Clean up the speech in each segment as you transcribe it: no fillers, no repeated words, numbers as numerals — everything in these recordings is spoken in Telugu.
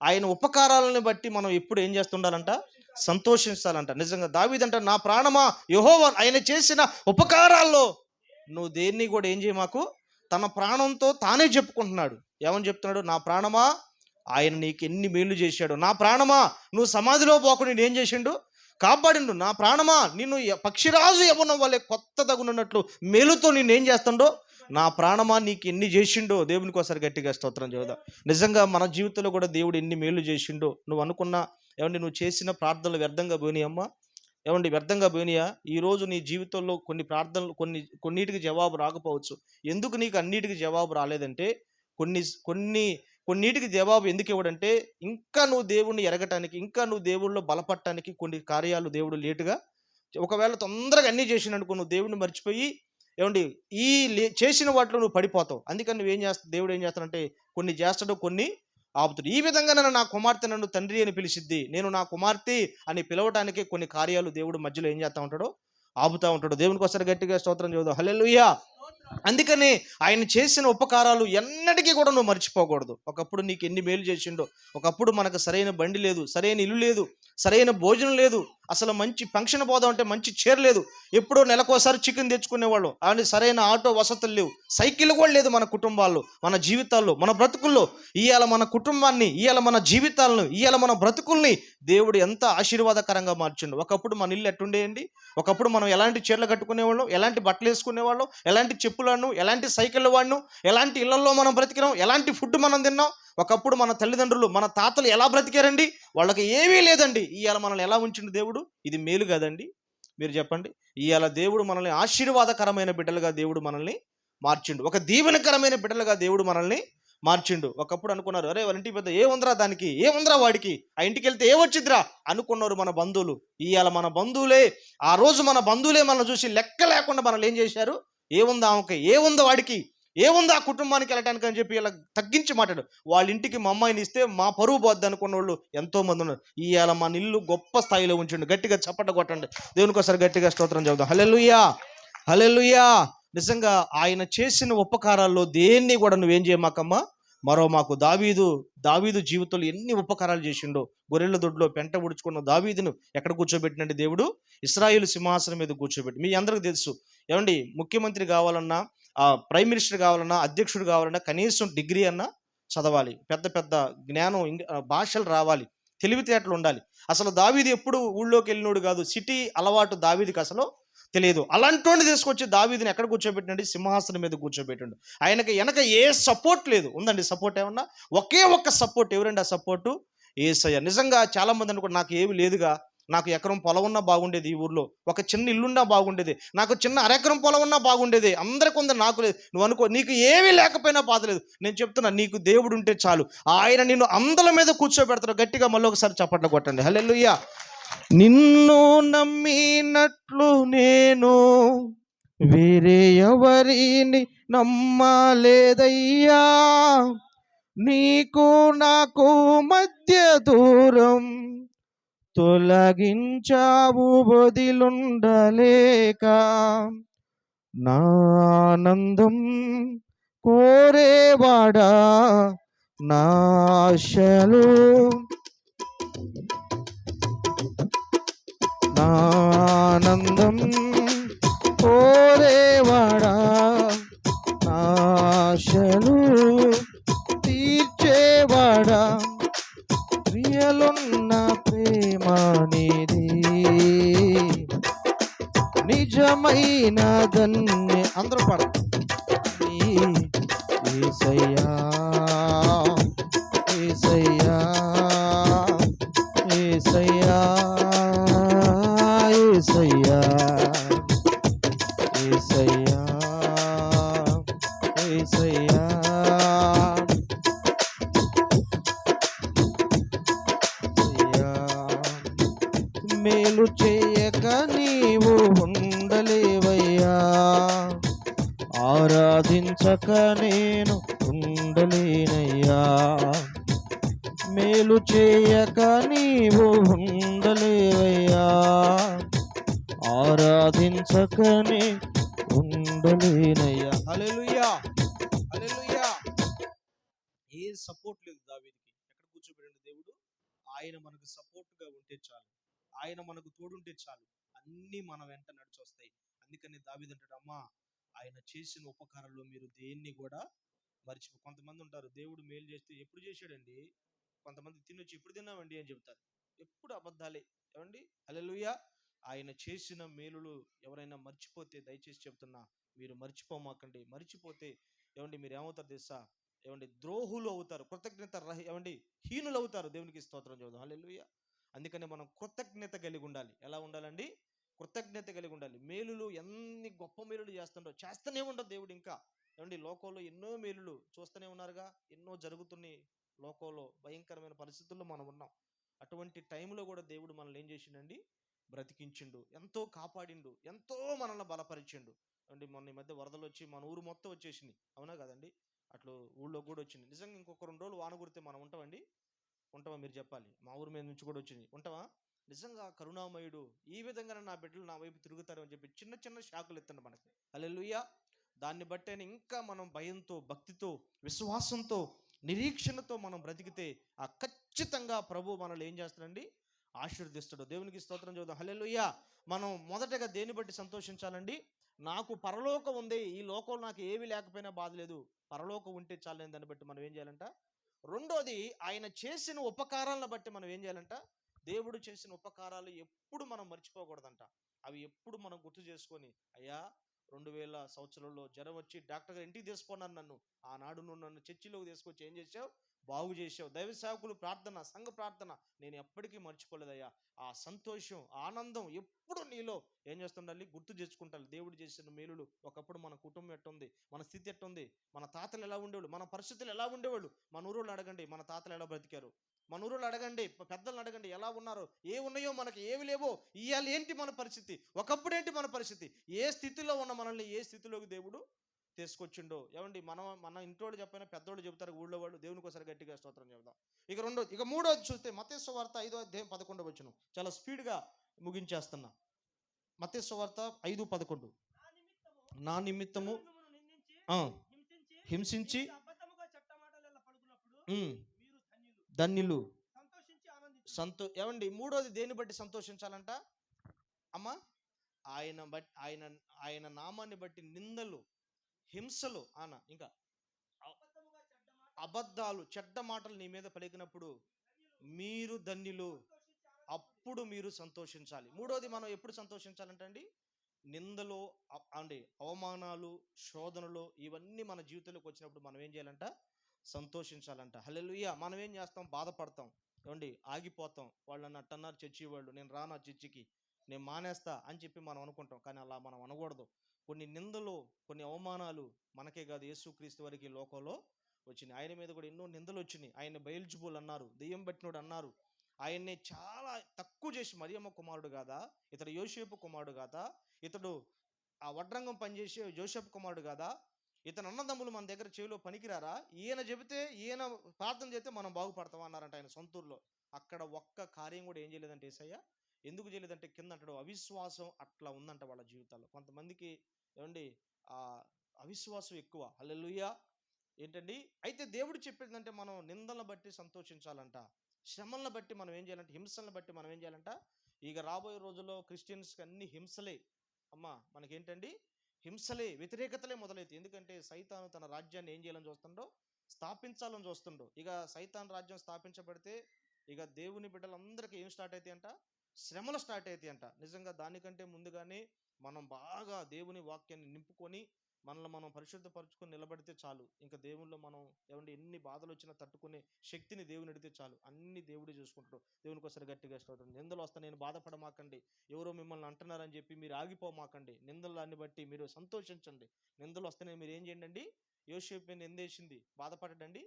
ఆయన ఉపకారాలను బట్టి మనం ఎప్పుడు ఏం చేస్తుండాలంట? సంతోషించాలంట. నిజంగా దావీదంట, నా ప్రాణమా యెహోవా ఆయన చేసిన ఉపకారాల్లో నువ్వు దేన్ని కూడా ఏం చేయ మాకు. తన ప్రాణంతో తానే చెప్పుకుంటున్నాడు. ఏమని చెప్తున్నాడు? నా ప్రాణమా ఆయన నీకు ఎన్ని మేలు చేశాడు. నా ప్రాణమా నువ్వు సమాధిలో పోకుండా నేను ఏం చేసిండు? కాపాడిండు. నా ప్రాణమా నిన్ను పక్షిరాజు యవ్వనం వల్లే కొత్త తగునన్నట్లు మేలుతో నిన్నేం చేస్తుండో. నా ప్రాణమా నీకు ఎన్ని చేసిండో. దేవునికి ఒకసారి గట్టిగా స్తోత్రం చేద్దాం. నిజంగా మన జీవితంలో కూడా దేవుడు ఎన్ని మేలు చేసిండో. నువ్వు అనుకున్నా ఏమండి, నువ్వు చేసిన ప్రార్థనలు వ్యర్థంగా పోయినాయమ్మా? ఏమండి వ్యర్థంగా పోయినాయా? ఈరోజు నీ జీవితంలో కొన్ని ప్రార్థనలు కొన్నిటికి జవాబు రాకపోవచ్చు. ఎందుకు నీకు అన్నిటికి జవాబు రాలేదంటే, కొన్ని కొన్ని కొన్నిటికి జవాబు ఎందుకు ఇవ్వడంటే, ఇంకా నువ్వు దేవుణ్ణి ఎరగటానికి, ఇంకా నువ్వు దేవుళ్ళలో బలపడటానికి కొన్ని కార్యాలు దేవుడు లేటుగా. ఒకవేళ తొందరగా అన్నీ చేసిననుకో, నువ్వు దేవుడిని మర్చిపోయి ఏమండి చేసిన వాటిలో నువ్వు పడిపోతావు. అందుకని నువ్వేం చేస్తావు? దేవుడు ఏం చేస్తాడంటే కొన్ని చేస్తాడు, కొన్ని ఆపుతాడు. ఈ విధంగా నా కుమార్తె నన్ను తండ్రి అని పిలిచిద్ది, నేను నా కుమార్తె అని పిలవటానికి కొన్ని కార్యాలు దేవుడు మధ్యలో ఏం చేస్తూ ఉంటాడో, ఆపుతూ ఉంటాడు. దేవునికి ఒకసారి గట్టిగా స్తోత్రం చెబుదాం. హల్లెలూయా. అందుకని ఆయన చేసిన ఉపకారాలు ఎన్నటికీ కూడా నువ్వు మర్చిపోకూడదు. ఒకప్పుడు నీకు ఎన్ని మేలు చేసిండో. ఒకప్పుడు మనకు సరైన బండి లేదు, సరైన ఇల్లు లేదు, సరైన భోజనం లేదు, అసలు మంచి ఫంక్షన్ పోదాం అంటే మంచి చీర లేదు, ఎప్పుడో నెలకోసారి చికెన్ తెచ్చుకునేవాళ్ళు, అని సరైన ఆటో వసతులు లేవు, సైకిల్ కూడా లేదు మన కుటుంబాల్లో, మన జీవితాల్లో, మన బ్రతుకుల్లో. ఇవాళ మన కుటుంబాన్ని, ఇవాళ మన జీవితాలను, ఇవాళ మన బ్రతుకుల్ని దేవుడు ఎంత ఆశీర్వాదకరంగా మార్చిండు. ఒకప్పుడు మన ఇల్లు ఎట్టుండేయండి? ఒకప్పుడు మనం ఎలాంటి చీరలు కట్టుకునేవాళ్ళం, ఎలాంటి బట్టలు వేసుకునేవాళ్ళం, ఎలాంటి చెప్పులను, ఎలాంటి సైకిళ్ళు వాడినాం, ఎలాంటి ఇళ్లలో మనం బ్రతికినాం, ఎలాంటి ఫుడ్ మనం తిన్నాం. ఒకప్పుడు మన తల్లిదండ్రులు, మన తాతలు ఎలా బ్రతికారండి? వాళ్ళకి ఏమీ లేదండి. ఇవాళ మనల్ని ఎలా ఉంచిండు దేవుడు? ఇది మేలు కదండి? మీరు చెప్పండి. ఇవాళ దేవుడు మనల్ని ఆశీర్వాదకరమైన బిడ్డలుగా దేవుడు మనల్ని మార్చిండు. ఒక దీవెనకరమైన బిడ్డలుగా దేవుడు మనల్ని మార్చిండు. ఒకప్పుడు అనుకున్నారు, అరే వాళ్ళ ఇంటికి పెద్ద ఏముందిరా, దానికి ఏముందిరా, వాడికి ఆ ఇంటికి వెళ్తే ఏమొచ్చిద్దిరా అనుకున్నారు మన బంధువులు. ఇవాళ మన బంధువులే, ఆ రోజు మన బంధువులే మనల్ని చూసి లెక్క లేకుండా మనల్ని ఏం చేశారు? ఏముందా ఆమెకి, ఏముందా వాడికి, ఏముందా ఆ కుటుంబానికి వెళ్ళటానికి అని చెప్పి ఇలా తగ్గించి మాట్లాడు. వాళ్ళ ఇంటికి మా అమ్మాయిని ఇస్తే మా పరువు పోద్ది అనుకున్న వాళ్ళు ఎంతోమంది ఉన్నారు. ఇవాళ మన ఇల్లు గొప్ప స్థాయిలో ఉంచండి. గట్టిగా చప్పట కొట్టండి. దేవునికి ఒకసారి గట్టిగా స్తోత్రం చెబుదాం. హల్లెలూయా, హల్లెలూయా. నిజంగా ఆయన చేసిన ఉపకారాల్లో దేన్ని కూడా నువ్వేం చేయమాకమ్మా మరో మాకు. దావీదు జీవితంలో ఎన్ని ఉపకారాలు చేసిండో. గొర్రెల దొడ్లో పెంట ఉడుచుకున్న దావీదును ఎక్కడ కూర్చోబెట్టినండి దేవుడు? ఇశ్రాయేలు సింహాసనం మీద కూర్చోబెట్టి. మీ అందరికీ తెలుసు ఏమండి, ముఖ్యమంత్రి కావాలన్నా, ప్రైమ్ మినిస్టర్ కావాలన్నా, అధ్యక్షుడు కావాలన్నా కనీసం డిగ్రీ అన్నా చదవాలి, పెద్ద పెద్ద జ్ఞానం, భాషలు రావాలి, తెలివితేటలు ఉండాలి. అసలు దావీదు ఎప్పుడు ఊళ్ళోకి వెళ్ళినోడు కాదు. సిటీ అలవాటు దావీదుకి అసలు తెలియదు. అలాంటి తీసుకొచ్చి దావీదుని ఎక్కడ కూర్చోబెట్టినండి? సింహాసనం మీద కూర్చోబెట్టిండు. ఆయనకి వెనక ఏ సపోర్ట్ లేదు. ఉందండి సపోర్ట్ ఏమన్నా? ఒకే ఒక్క సపోర్ట్. ఎవరండి ఆ సపోర్టు? యేసయ్య. నిజంగా చాలామంది అనుకో, నాకు ఏమి లేదుగా, నాకు ఎకరం పొలం ఉన్నా బాగుండేది, ఈ ఊర్లో ఒక చిన్న ఇల్లున్నా బాగుండేది, నాకు చిన్న అరెకరం పొలం ఉన్నా బాగుండేది, అందరికి ఉంది, నాకు లేదు. నువ్వు అనుకో, నీకు ఏమీ లేకపోయినా బాధ లేదు. నేను చెప్తున్నా, నీకు దేవుడు ఉంటే చాలు, ఆయన నిన్ను అందల మీద కూర్చోబెడతాడు. గట్టిగా మళ్ళీ ఒకసారి చప్పట్లు కొట్టండి. హల్లెలూయా. నిన్ను నమ్మినట్లు నేను వేరే ఎవరిని నమ్మలేదయ్యా, నీకు నాకు మధ్య దూరం తొలగించావు వదిలుండలేక, నా ఆనందం కోరేవాడా, నా ఆశలు నా ఆనందం కోరేవాడా, నా ఆశలు తీర్చేవాడా, ప్రియలున్న ప్రేమ నీది, నిజమైన ధన్య. అందరూ పడతారు. యేసయ్యా, యేసయ్యా, యేసయ్యా, యేసయ్యా, యేసయ్యా, యేసయ్యా. మేలు చేయక నీవు ఉండలేవయ్యా, ఆరాధించక నేను ఉండలేనయ్యా, మేలు చేయక నీవు ఉండలేవయ్యా, ఆరాధించకనే ఉండలేనయ్యా. హల్లెలూయా, హల్లెలూయా. ఏ సపోర్ట్ లేదు దావీదుకి. ఎక్కడ కూర్చోబెట్టిండు చేయాలి దేవుడు? ఆయన మనకు సపోర్ట్గా ఉంటే చాలు, ఆయన మనకు తోడుంటే చాలు, అన్నీ మన వెంట నడిచొస్తాయి. అందుకని దావీదు అంటాడు, అమ్మా ఆయన చేసిన ఉపకారంలో మీరు దేన్ని కూడా కొంతమంది ఉంటారు, దేవుడు మేలు చేస్తే ఎప్పుడు చేశాడండి, కొంతమంది తినొచ్చి ఎప్పుడు తిన్నామండి అని చెప్తారు. ఎప్పుడు అబద్ధాలే. ఏమండి? హల్లెలూయా. ఆయన చేసిన మేలులు ఎవరైనా మర్చిపోతే దయచేసి చెప్తున్నా, మీరు మర్చిపోమాకండి. మర్చిపోతే ఏమండి మీరు ఏమవుతారు తెలుసా? ఏమండి ద్రోహులు అవుతారు, ఏమండి హీనులు అవుతారు. దేవునికి స్తోత్రం చెబుదాం. హల్లెలూయా. అందుకని మనం కృతజ్ఞత కలిగి ఉండాలి. ఎలా ఉండాలండి? కృతజ్ఞత కలిగి ఉండాలి. మేలులు ఎన్ని గొప్ప మేలులు చేస్తూనే ఉండదు దేవుడు ఇంకా. ఏమండి లోకంలో ఎన్నో మేలులు చూస్తూనే ఉన్నారుగా, ఎన్నో జరుగుతున్నాయి లోకంలో, భయంకరమైన పరిస్థితుల్లో మనం ఉన్నాం. అటువంటి టైంలో కూడా దేవుడు మనల్ని ఏం చేసిండండి? బ్రతికించిండు, ఎంతో కాపాడిండు, ఎంతో మనల్ని బలపరిచిండు. అండి మొన్న ఈ మధ్య వరదలు వచ్చి మన ఊరు మొత్తం వచ్చేసింది, అవునా కదండి? అట్లా ఊళ్ళో కూడా వచ్చింది. నిజంగా ఇంకొక 2 రోజులు వాన కురితే మనం ఉంటామండి? ఉంటావా? మీరు చెప్పాలి. మా ఊరి మీద నుంచి కూడా వచ్చింది, ఉంటావా? నిజంగా కరుణామయుడు ఈ విధంగానే నా బిడ్డలు నా వైపు తిరుగుతారు అని చెప్పి చిన్న చిన్న షాకులు ఎత్తండి మనకి. హల్లెలూయా. దాన్ని బట్టే ఇంకా మనం భయంతో, భక్తితో, విశ్వాసంతో, నిరీక్షణతో మనం బ్రతికితే ఆ ఖచ్చితంగా ప్రభు మనల్ని ఏం చేస్తాడండి? ఆశీర్వదిస్తాడు. దేవునికి స్తోత్రం చూద్దాం. హల్లెలూయా. మనం మొదటగా దేన్ని బట్టి సంతోషించాలండి? నాకు పరలోకం ఉంది, ఈ లోకంలో నాకు ఏమీ లేకపోయినా బాధ లేదు, పరలోకం ఉంటే చాలని దాన్ని బట్టి మనం ఏం చేయాలంట? రెండోది, ఆయన చేసిన ఉపకారాలను బట్టి మనం ఏం చేయాలంట? దేవుడు చేసిన ఉపకారాలు ఎప్పుడు మనం మర్చిపోకూడదంట. అవి ఎప్పుడు మనం గుర్తు చేసుకొని, అయ్యా 2000 సంవత్సరంలో జ్వరం వచ్చి డాక్టర్ గారు ఇంటికి తీసుకున్నాను నన్ను, ఆనాడు నువ్వు నన్ను చర్చిలోకి తీసుకొచ్చి ఏం చేసావు? బాగు చేసావు. దైవ సేవకులు ప్రార్థన, సంఘ ప్రార్థన నేను ఎప్పటికీ మర్చిపోలేదయ్యా. ఆ సంతోషం, ఆనందం ఎప్పుడు నీలో ఏం చేస్తుండాలి? గుర్తు తెచ్చుకుంటాలి. దేవుడు చేసిన మేలులు. ఒకప్పుడు మన కుటుంబం ఎట్టుంది, మన స్థితి ఎట్టుంది, మన తాతలు ఎలా ఉండేవాళ్ళు, మన పరిస్థితులు ఎలా ఉండేవాళ్ళు. మన ఊరోళ్ళు అడగండి, మన తాతలు ఎలా బ్రతికారు. మన ఊరోళ్ళు అడగండి, పెద్దలను అడగండి ఎలా ఉన్నారు. ఏ ఉన్నాయో మనకి ఏవి లేవో. ఇవాళ ఏంటి మన పరిస్థితి, ఒకప్పుడు ఏంటి మన పరిస్థితి, ఏ స్థితిలో ఉన్న మనల్ని ఏ స్థితిలోకి దేవుడు తీసుకొచ్చిండో. ఏమండి మన ఇంటోళ్ళు చెప్పిన పెద్దోళ్ళు చెబుతారు, ఊళ్ళో వాళ్ళు. దేవునికి ఒకసారి గట్టిగా స్తోత్రం చెబుదాం. ఇక మూడోది చూస్తే మత్తయి సువార్త 5:11 చాలా స్పీడ్గా ముగించేస్తున్నా. మత్తయి సువార్త 5:11. నా నిమిత్తము హింసించి ధన్యులు ఏమండి మూడోది దేన్ని బట్టి సంతోషించాలంట అమ్మా? ఆయన నామాన్ని బట్టి నిందలు, హింసలు, ఇంకా అబద్ధాలు, చెడ్డ మాటలు నీ మీద పలికినప్పుడు మీరు ధన్యులు, అప్పుడు మీరు సంతోషించాలి. మూడోది మనం ఎప్పుడు సంతోషించాలంటే అండి, నిందలు, అవమానాలు, శోధనలు ఇవన్నీ మన జీవితంలోకి వచ్చినప్పుడు మనం ఏం చేయాలంట? సంతోషించాలంట. హల్లెలూయా. మనం ఏం చేస్తాం? బాధపడతాం, ఏమండి ఆగిపోతాం. వాళ్ళు నన్ను అట్టన్నారు చర్చి వాళ్ళు, నేను రానా చర్చికి, నేను మానేస్తా అని చెప్పి మనం అనుకుంటాం. కానీ అలా మనం అనకూడదు. కొన్ని నిందలు, కొన్ని అవమానాలు మనకే కాదు, యేసుక్రీస్తు వారికి లోకంలో వచ్చినాయి. ఆయన మీద కూడా ఎన్నో నిందలు వచ్చినాయి. ఆయన బయల్జుబుల్ అన్నారు, దెయ్యం పట్టినోడు అన్నారు. ఆయన్ని చాలా తక్కువ చేసి, మరియమ్మ కుమారుడు కాదా ఇతడు, యోసేపు కుమారుడు కాదా ఇతడు, ఆ వడ్రంగం పనిచేసే జోసెఫ్ కుమారుడు కాదా, ఇతను అన్నదమ్ములు మన దగ్గర చెవిలో పనికిరారా, ఈయన ప్రార్థన చేస్తే మనం బాగుపడతాం అన్నారంట ఆయన సొంతూరులో. అక్కడ ఒక్క కార్యం కూడా ఏం చేయలేదంటే యేసయ్య. ఎందుకు చేయలేదంటే కింద అంటాడు అవిశ్వాసం అట్లా ఉందంట వాళ్ళ జీవితాల్లో. కొంతమందికి ఏమండి ఆ అవిశ్వాసం ఎక్కువ. హల్లెలూయా. ఏంటండి? అయితే దేవుడు చెప్పేదంటే మనం నిందలను బట్టి సంతోషించాలంట, శ్రమలను బట్టి మనం ఏం చేయాలంటే, హింసలను బట్టి మనం ఏం చేయాలంట. ఇక రాబోయే రోజుల్లో క్రిస్టియన్స్కి అన్ని హింసలే అమ్మా. మనకేంటండి? హింసలే, వ్యతిరేకతలే మొదలైతాయి. ఎందుకంటే సైతాను తన రాజ్యాన్ని ఏం చేయాలని చూస్తుండో? స్థాపించాలని చూస్తుండో. ఇక సైతాన్ రాజ్యం స్థాపించబడితే ఇక దేవుని బిడ్డలందరికీ ఏం స్టార్ట్ అవుతాయి అంట? శ్రమలు స్టార్ట్ అవుతాయి అంట. నిజంగా దానికంటే ముందుగానే మనం బాగా దేవుని వాక్యాన్ని నింపుకొని మనల్ని మనం పరిశుద్ధపరచుకొని నిలబడితే చాలు. ఇంకా దేవుళ్ళు మనం ఏమంటే ఎన్ని బాధలు వచ్చినా తట్టుకునే శక్తిని దేవుని అడిగితే చాలు, అన్ని దేవుడే చూసుకుంటాడు. దేవునికి ఒకసారి గట్టిగా స్తోత్రం. నిందలు వస్తే నేను బాధపడమాకండి, ఎవరో మిమ్మల్ని అంటున్నారని చెప్పి మీరు ఆగిపోమాకండి. నిందలాన్ని బట్టి మీరు సంతోషించండి. నిందలు వస్తేనే మీరు ఏం చేయండి? యోసేపు మీద నిందేసింది, బాధపడడండి,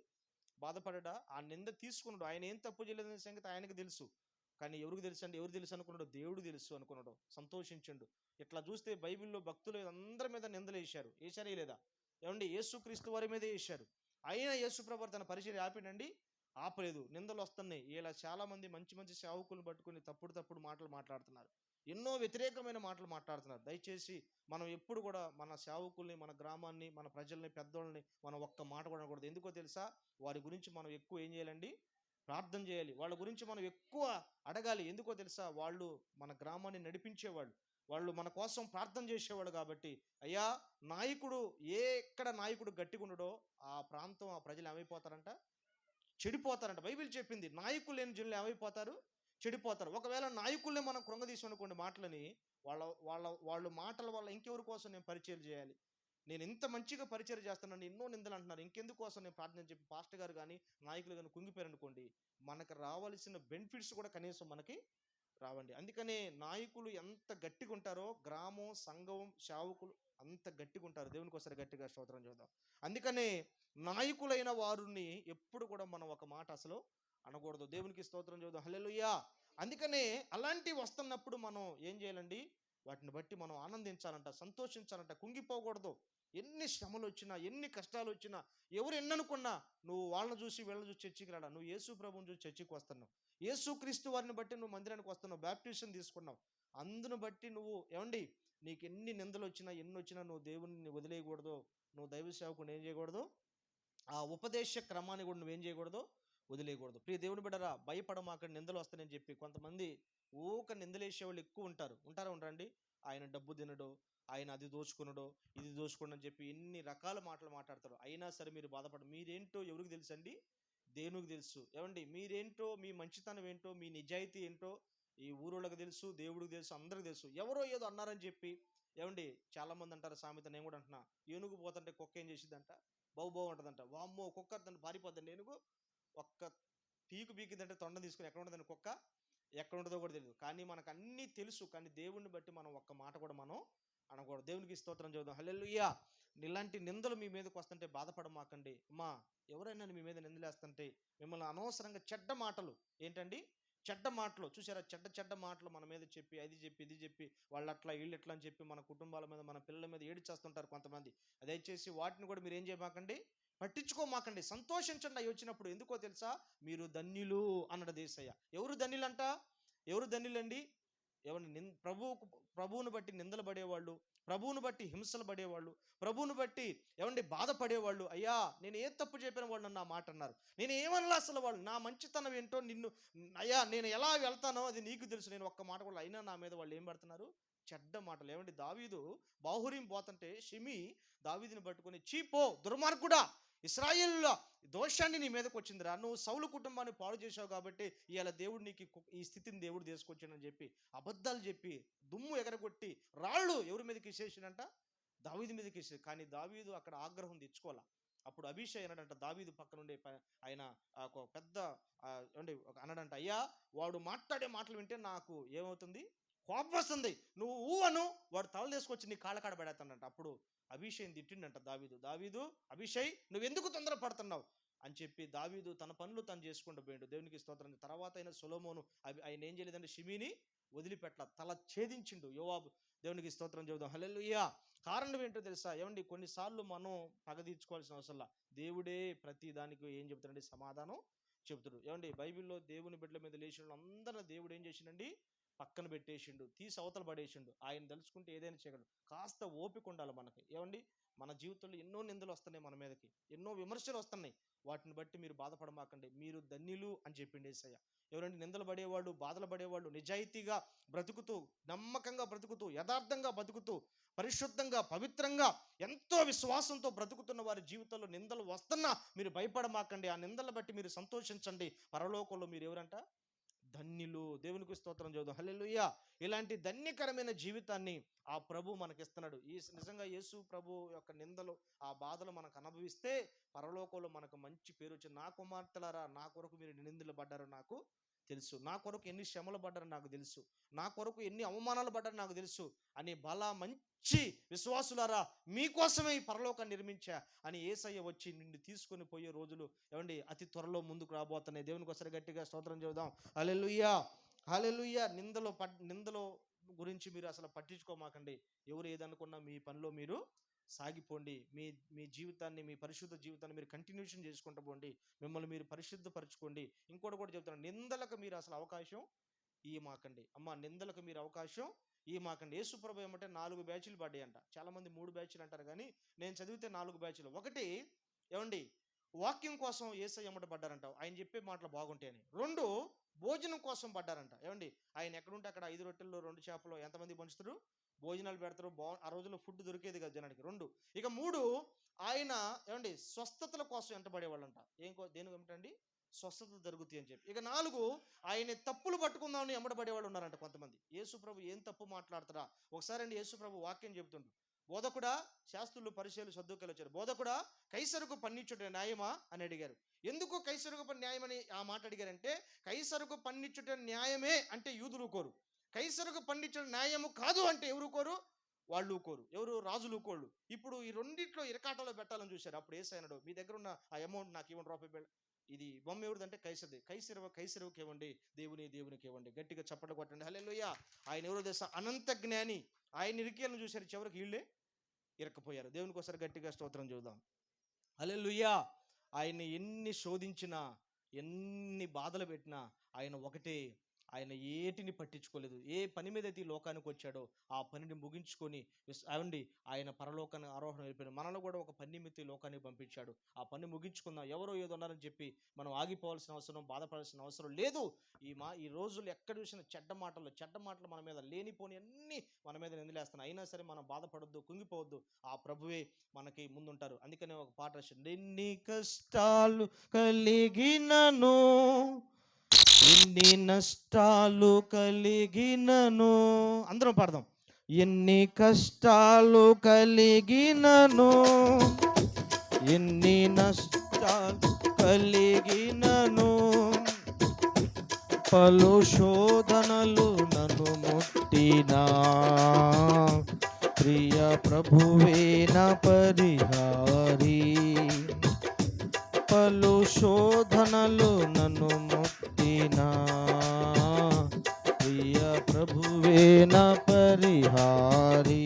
బాధపడడా? ఆ నింద తీసుకున్నాడు. ఆయన ఏం తప్పు చేయలేదనే సంగతి ఆయనకు తెలుసు. కానీ ఎవరికి తెలుసు అండి? ఎవరు తెలుసు అనుకున్నాడు? దేవుడు తెలుసు అనుకున్నాడు, సంతోషించండు. ఇట్లా చూస్తే బైబిల్లో భక్తులు అందరి మీద నిందలు వేశారు, వేశారే లేదా? ఏమండి యేసుక్రీస్తు వారి మీదే వేశారు. అయినా యేసుప్రభు తన పరిచర్య ఆపినండి? ఆపలేదు. నిందలు వస్తున్నాయి. ఇలా చాలా మంది మంచి మంచి సేవకులను పట్టుకుని తప్పుడు మాటలు మాట్లాడుతున్నారు, ఎన్నో వ్యతిరేకమైన మాటలు మాట్లాడుతున్నారు. దయచేసి మనం ఎప్పుడు కూడా మన సేవకుల్ని, మన గ్రామాన్ని, మన ప్రజల్ని, పెద్దోళ్ళని మనం ఒక్క మాట కూడా అనకూడదు. ఎందుకో తెలుసా? వారి గురించి మనం ఎక్కువ ఏం చేయాలండి? ప్రార్థన చేయాలి. వాళ్ళ గురించి మనం ఎక్కువ అడగాలి. ఎందుకో తెలుసా? వాళ్ళు మన గ్రామాన్ని నడిపించేవాళ్ళు. వాళ్ళు మన కోసం ప్రార్థన చేసేవాళ్ళు కాబట్టి, అయ్యా నాయకుడు ఎక్కడ నాయకుడు గట్టిగా ఉండడో ఆ ప్రాంతం, ఆ ప్రజలు ఏమైపోతారంట? చెడిపోతారంట. బైబిల్ చెప్పింది నాయకులు లేని జనులు ఏమైపోతారు? చెడిపోతారు. ఒకవేళ నాయకుల్ని మనం కృంగదీసామనుకోండి మాటలని, వాళ్ళ వాళ్ళ వాళ్ళు మాటల వల్ల ఇంకెవరి కోసం నేను పరిచర్య చేయాలి? నేను ఇంత మంచిగా పరిచర్య చేస్తున్నాను, ఎన్నో నిందలు అంటున్నారు, ఇంకెందుకు కోసం నేను ప్రార్థన చెప్పి పాస్టర్ గారు కానీ నాయకులు కానీ కుంగిపోయారనుకోండి, మనకు రావాల్సిన బెనిఫిట్స్ కూడా కనీసం మనకి రావండి. అందుకనే నాయకులు ఎంత గట్టిగా ఉంటారో గ్రామం, సంఘం, సేవకులు అంత గట్టిగా ఉంటారు. దేవునికి ఒకసారి గట్టిగా స్తోత్రం చూద్దాం. అందుకనే నాయకులైన వారిని ఎప్పుడు కూడా మనం ఒక మాట అసలు అనకూడదు. దేవునికి స్తోత్రం చూద్దాం. హల్లెలూయా. అందుకనే అలాంటివి వస్తున్నప్పుడు మనం ఏం చేయాలండి? వాటిని బట్టి మనం ఆనందించాలంట, సంతోషించాలంట, కుంగిపోకూడదు. ఎన్ని శ్రమలు వచ్చినా, ఎన్ని కష్టాలు వచ్చినా, ఎవరు ఎన్ననుకున్నా, నువ్వు వాళ్ళని చూసి వీళ్ళని చూసి చర్చికి రాడా, నువ్వు యేసు ప్రభువుని చూసి చర్చికి వస్తున్నావు. యేసు క్రీస్తు వారిని బట్టి నువ్వు మందిరానికి వస్తున్నావు, బ్యాప్టిజం తీసుకున్నావు. అందును బట్టి నువ్వు ఏమండి, నీకు ఎన్ని నిందలు వచ్చినా, ఎన్ని వచ్చినా నువ్వు దేవుని వదిలేయకూడదు. నువ్వు దైవ సేవకుని ఏం చేయకూడదు? ఆ ఉపదేశ క్రమాన్ని కూడా నువ్వేం చేయకూడదు? వదిలేయకూడదు. ప్రియ దేవుని బిడ్డరా, భయపడమాకండి నిందలు వస్తాయని చెప్పి. కొంతమంది ఊక నిందలేసే వాళ్ళు ఎక్కువ ఉంటారు. ఉంటారా ఉండరండి? ఆయన డబ్బు తినడు, ఆయన అది దోచుకునడు, ఇది దోచుకుని అని చెప్పి ఎన్ని రకాల మాటలు మాట్లాడతారు. అయినా సరే మీరు బాధపడ, మీరేంటో ఎవరికి తెలుసండి? దేవునికి తెలుసు. ఏమండి మీరేంటో, మీ మంచితనం ఏంటో, మీ నిజాయితీ ఏంటో ఈ ఊరోళ్ళకి తెలుసు, దేవుడికి తెలుసు, అందరికి తెలుసు. ఎవరో ఏదో అన్నారని చెప్పి, ఏమండి చాలా మంది అంటారు సామెత, నేను కూడా అంటున్నా, ఏనుగు పోతుంటే కుక్క ఏం చేసిద్దంట? బౌ బౌ ఉంటుందంట. వామ్మో కుక్క దాన్ని పారిపోద్దండి. ఏనుగు ఒక్క పీకు పీకిందంటే తొండ తీసుకుని ఎక్కడ ఉంటుందని కుక్క, ఎక్కడ ఉంటుందో కూడా తెలియదు. కానీ మనకు అన్నీ తెలుసు. కానీ దేవుణ్ణి బట్టి మనం ఒక్క మాట కూడా మనం అనకూడదు. దేవునికి స్తోత్రం చూద్దాం. హల్లెలూయా. ఇలాంటి నిందలు మీ మీదకి వస్తుంటే బాధపడమాకండి. అమ్మా, ఎవరైనా మీ మీద నిందలేస్తుంటే, మిమ్మల్ని అనవసరంగా చెడ్డ మాటలు, ఏంటండి చెడ్డ మాటలు చూసారా? చెడ్డ చెడ్డ మాటలు మన మీద చెప్పి, అది చెప్పి, ఇది చెప్పి, వాళ్ళు అట్లా వీళ్ళు ఎట్లా అని చెప్పి మన కుటుంబాల మీద, మన పిల్లల మీద ఏడిచేస్తుంటారు కొంతమంది. దయచేసి వాటిని కూడా మీరు ఏం చేయమాకండి, పట్టించుకోమాకండి. సంతోషించండి అవి వచ్చినప్పుడు. ఎందుకో తెలుసా? మీరు ధన్యులు అన్నాడు యేసయ్య. ఎవరు ధన్యులంట? ఎవరు ధన్యులండి? ఎవరిని ప్రభువును బట్టి నిందలు పడేవాళ్ళు, ప్రభువును బట్టి హింసలు పడేవాళ్ళు, ప్రభువును బట్టి ఏమండి బాధపడేవాళ్ళు. అయ్యా నేను ఏ తప్పు చెప్పిన వాళ్ళు నన్ను ఆ మాట అన్నారు, నేను ఏమన్నా అసలు వాళ్ళు నా మంచితనం ఏంటో నిన్ను, అయ్యా నేను ఎలా వెళ్తానో అది నీకు తెలుసు, నేను ఒక్క మాట కూడా, అయినా నా మీద వాళ్ళు ఏం పెడుతున్నారు? చెడ్డ మాటలు. ఏమండి దావీదు బాహురీం పోతుంటే షిమి దావీదుని పట్టుకొని, చీపో దుర్మార్గుడా, ఇశ్రాయేలుల దోషాన్ని నీ మీదకి వచ్చిందిరా, నువ్వు సౌలు కుటుంబాన్ని పాడు చేశావు కాబట్టి ఇవాళ దేవుడు నీకు ఈ స్థితిని దేవుడు తీసుకొచ్చాడని చెప్పి అబద్ధాలు చెప్పి దుమ్ము ఎగరగొట్టి రాళ్ళు ఎవరి మీదకి విసేసినంట? దావీదు మీదకి విసేసి. కానీ దావీదు అక్కడ ఆగ్రహం తెచ్చుకోవాలా. అప్పుడు అభిషేక్ అన్నాడంట దావీదు పక్కనుండే ఆయన ఒక పెద్ద ఏమండి అన్నాడంట, అయ్యా వాడు మాట్లాడే మాటలు వింటే నాకు ఏమవుతుంది? కోపం వస్తుంది. నువ్వు ఊవను వాడు తల తీసుకొచ్చి నీ కాళ్ళ కాడ పెడతాడంట. అప్పుడు అభిషేక్ తిట్టిండంట దావీదు, దావీదు అభిషేక్ నువ్వెందుకు తొందర పడుతున్నావు అని చెప్పి దావీదు తన పనులు తను చేసుకుంటూ పోయాడు. దేవునికి స్తోత్రం. తర్వాత అయిన సొలొమోను ఆయన ఏం చేయలేదంటే షిమీని వదిలిపెట్ల, తల ఛేదించిండు యోవాబు. దేవునికి స్తోత్రం చెబుదాం. హల్లెలూయా. కారణం ఏంటో తెలుసా? ఏమండి కొన్నిసార్లు మనం పగ తీర్చుకోవాల్సిన అవసరంలా, దేవుడే ప్రతి దానికి ఏం చెబుతాడండి? సమాధానం చెబుతాడు. ఏమండి బైబిల్లో దేవుని బిడ్డల మీద లేచిన అందరిని దేవుడు ఏం చేసిండండి? పక్కన పెట్టేసిండు, తీసి అవతల పడేసిండు. ఆయన తలుచుకుంటే ఏదైనా చేయగలడు. కాస్త ఓపిక ఉండాలి మనకి. ఏమండి మన జీవితంలో ఎన్నో నిందలు వస్తున్నాయి, మన మీదకి ఎన్నో విమర్శలు వస్తున్నాయి. వాటిని బట్టి మీరు బాధపడమాకండి, మీరు ధన్యులు అని చెప్పిండు యేసయ్య. ఎవరంటే నిందలు పడేవాళ్ళు, బాధలు పడేవాళ్ళు, నిజాయితీగా బ్రతుకుతూ, నమ్మకంగా బ్రతుకుతూ, యథార్థంగా బ్రతుకుతూ, పరిశుద్ధంగా, పవిత్రంగా, ఎంతో విశ్వాసంతో బ్రతుకుతున్న వారి జీవితంలో నిందలు వస్తున్నా మీరు భయపడమాకండి. ఆ నిందలు బట్టి మీరు సంతోషించండి. పరలోకంలో మీరు ఎవరంట? ధన్యులు. దేవునికి స్తోత్రం చెబుదాం. హల్లెలూయా. ఇలాంటి ధన్యకరమైన జీవితాన్ని ఆ ప్రభు మనకిస్తున్నాడు. ఈ నిజంగా యేసు ప్రభు యొక్క నిందలు, ఆ బాధలు మనకు అనుభవిస్తే పరలోకంలో మనకు మంచి పేరు వచ్చింది. నా కుమార్తెలారా, నా కొరకు మీరు నిందలు పడ్డారో నాకు తెలుసు, నా కొరకు ఎన్ని శ్రమలు పడ్డారో నాకు తెలుసు, నా కొరకు ఎన్ని అవమానాలు పడ్డారో నాకు తెలుసు అని మంచి విశ్వాసులారా, మీకోసమే ఈ పరలోకాన్ని నిర్మించా అని యేసయ్య వచ్చి నిన్ను తీసుకొని పోయే రోజులు ఏమండి అతి త్వరలో ముందుకు రాబోతున్నాయి. దేవునికి ఒకసారి గట్టిగా స్తోత్రం చెబుదాం. హల్లెలూయా. హల్లెలూయా. నిందలో గురించి మీరు అసలు పట్టించుకోమాకండి. ఎవరు ఏదనుకున్నా మీ పనిలో మీరు సాగిపోండి. మీ మీ జీవితాన్ని, మీ పరిశుద్ధ జీవితాన్ని మీరు కంటిన్యూషన్ చేసుకుంటూ పోండి. మిమ్మల్ని మీరు పరిశుద్ధపరచుకోండి. ఇంకోటి కూడా చెప్తున్నాను, నిందలకు మీరు అసలు అవకాశం ఇయ్యమాకండి. అమ్మ నిందలకు మీరు అవకాశం ఇయ్యమాకండి. యేసుప్రభు ఏమంటే 4 బ్యాచ్లు పడ్డాయంట. చాలామంది 3 బ్యాచ్లు అంటారు, కానీ నేను చదివితే 4 బ్యాచ్లు. ఒకటి ఏమండి వాక్యం కోసం యేసయ్య ఎమ్మట పడ్డారంట, ఆయన చెప్పే మాటలు బాగుంటాయని. 2, భోజనం కోసం పడ్డారంట. ఏమండి, ఆయన ఎక్కడుంటే అక్కడ 5 రొట్టెలు 2 చేపలు ఎంతమంది పంచుతారు, భోజనాలు పెడతారు. ఆ రోజుల్లో ఫుడ్ దొరికేది కదా జనానికి. 2, ఇక 3, ఆయన ఏమండి స్వస్థతల కోసం వెంటబడేవాళ్ళంట. దేని ఏమిటండి, స్వస్థత జరుగుతాయి అని చెప్పి. ఇక 4, ఆయన తప్పులు పట్టుకుందామని ఎమ్మడబడేవాళ్ళు ఉన్నారంట కొంతమంది. యేసు ప్రభు ఏం తప్పు మాట్లాడతారా? ఒకసారి అండి యేసు ప్రభు వాక్యం చెబుతుండ్రు. బోధకుడా, శాస్త్రులు పరిచయాలు సద్దుకలు వచ్చారు. బోధకుడా, కైసరుకు పన్నిచ్చుట న్యాయమా అని అడిగారు. ఎందుకు కైసరుకు పని న్యాయమని ఆ మాట అడిగారంటే, కైసరుకు పన్నిచ్చుట న్యాయమే అంటే యూదులు కోరు, కైసరుకు పన్నిచ్చుట న్యాయము కాదు అంటే ఎవరు కోరు, వాళ్ళు కోరు. ఎవరు, రాజులు కోళ్ళు. ఇప్పుడు ఈ రెండిట్లో ఇరకాటలో పెట్టాలని చూశారు. అప్పుడు యేసయ్య, మీ దగ్గర ఉన్న ఆ అమౌంట్ నాకు ఇవ్వండి, రూపాయి. ఇది బొమ్మ ఎవరిదంటే కైసరిది. కైసరువుకి ఇవ్వండి, దేవునికి ఇవ్వండి. గట్టిగా చప్పట్లు కొట్టండి, హల్లెలూయా. ఆయన ఎవరో తెలుసా, అనంత జ్ఞాని. ఆయన ఇరికేలను చూశారు, చివరికి వీళ్ళే ఇరక్కపోయారు. దేవునికి ఒకసారి గట్టిగా స్తోత్రం చూద్దాం, హల్లెలూయా. ఆయన ఎన్ని శోధించినా, ఎన్ని బాధలు పెట్టినా ఆయన ఒకటే, ఆయన ఏటిని పట్టించుకోలేదు. ఏ పని మీద అయితే ఈ లోకానికి వచ్చాడో ఆ పనిని ముగించుకొని అవండి ఆయన పరలోకాన్ని ఆరోహణ అయిపోయాడు. మనలో కూడా ఒక పని నిమిత్తం ఈ లోకానికి పంపించాడు. ఆ పని ముగించుకుందాం. ఎవరో ఏదో ఉన్నారని చెప్పి మనం ఆగిపోవాల్సిన అవసరం, బాధపడాల్సిన అవసరం లేదు. ఈ రోజులు ఎక్కడ చూసిన చెడ్డ మాటలు మన మీద లేనిపోని అన్ని మన మీద నిందలేస్తున్నాయి. అయినా సరే మనం బాధపడొద్దు, కుంగిపోవద్దు. ఆ ప్రభువే మనకి ముందుంటారు. అందుకనే ఒక పాట రాసింది, ఎన్ని కష్టాలు కలిగినను, ఎన్ని నష్టాలు కలిగినను. అందరం పాడదాం. ఎన్ని కష్టాలు కలిగినను, ఎన్ని నష్టాలు కలిగినను, పలు శోధనలు నన్ను ముట్టినా, ప్రియ ప్రభువే నా పరిహారి. పలు శోధనలు నన్ను ముట్టినా, ప్రియ ప్రభువే నా పరిహారి.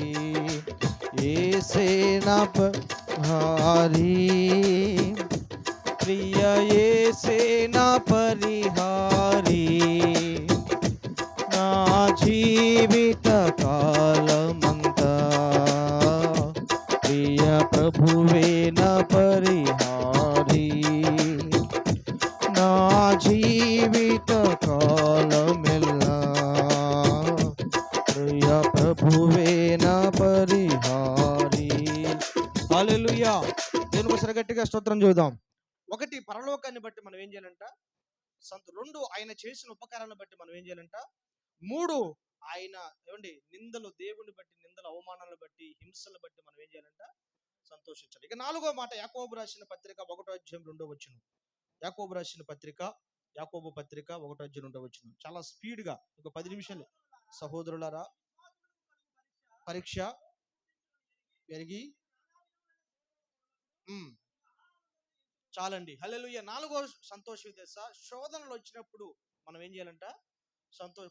యేసే నా పరిహారి, ప్రియ యేసే నా పరిహారి. నా జీవిత కాలమంతా ప్రియ ప్రభువే నా పరిహారి. నా జీవిత కాలమెల్లా ప్రియ ప్రభువే నా పరిహారి. హల్లెలూయా. దేవునికి ఒకసారి గట్టిగా స్తోత్రం చూద్దాం. 1, పరలోకాన్ని బట్టి మనం ఏం చేయాలంట, 2, ఆయన చేసిన ఉపకారాన్ని బట్టి మనం ఏం చేయాలంట, 3, ఆయన ఏమండి నిందలు, దేవుని బట్టి నిందలు, అవమానాలను బట్టి, హింసలు బట్టి మనం ఏం చేయాలంట, సంతోషించాలి. ఇక 4వ మాట, యాకోబు రాసిన పత్రిక 1వ అధ్యాయం 2వ వచనం. యాకోబు రాసిన పత్రిక, యాకోబు పత్రిక 1వ అధ్యాయం 2వ వచనం. చాలా స్పీడ్గా ఒక 10 నిమిషాలు. సహోదరులారా, పరీక్ష పెరిగి చాలండి, హల్లెలూయా. 4వ సంతోషం తెలుసా, శోధనలు వచ్చినప్పుడు మనం ఏం చేయాలంట,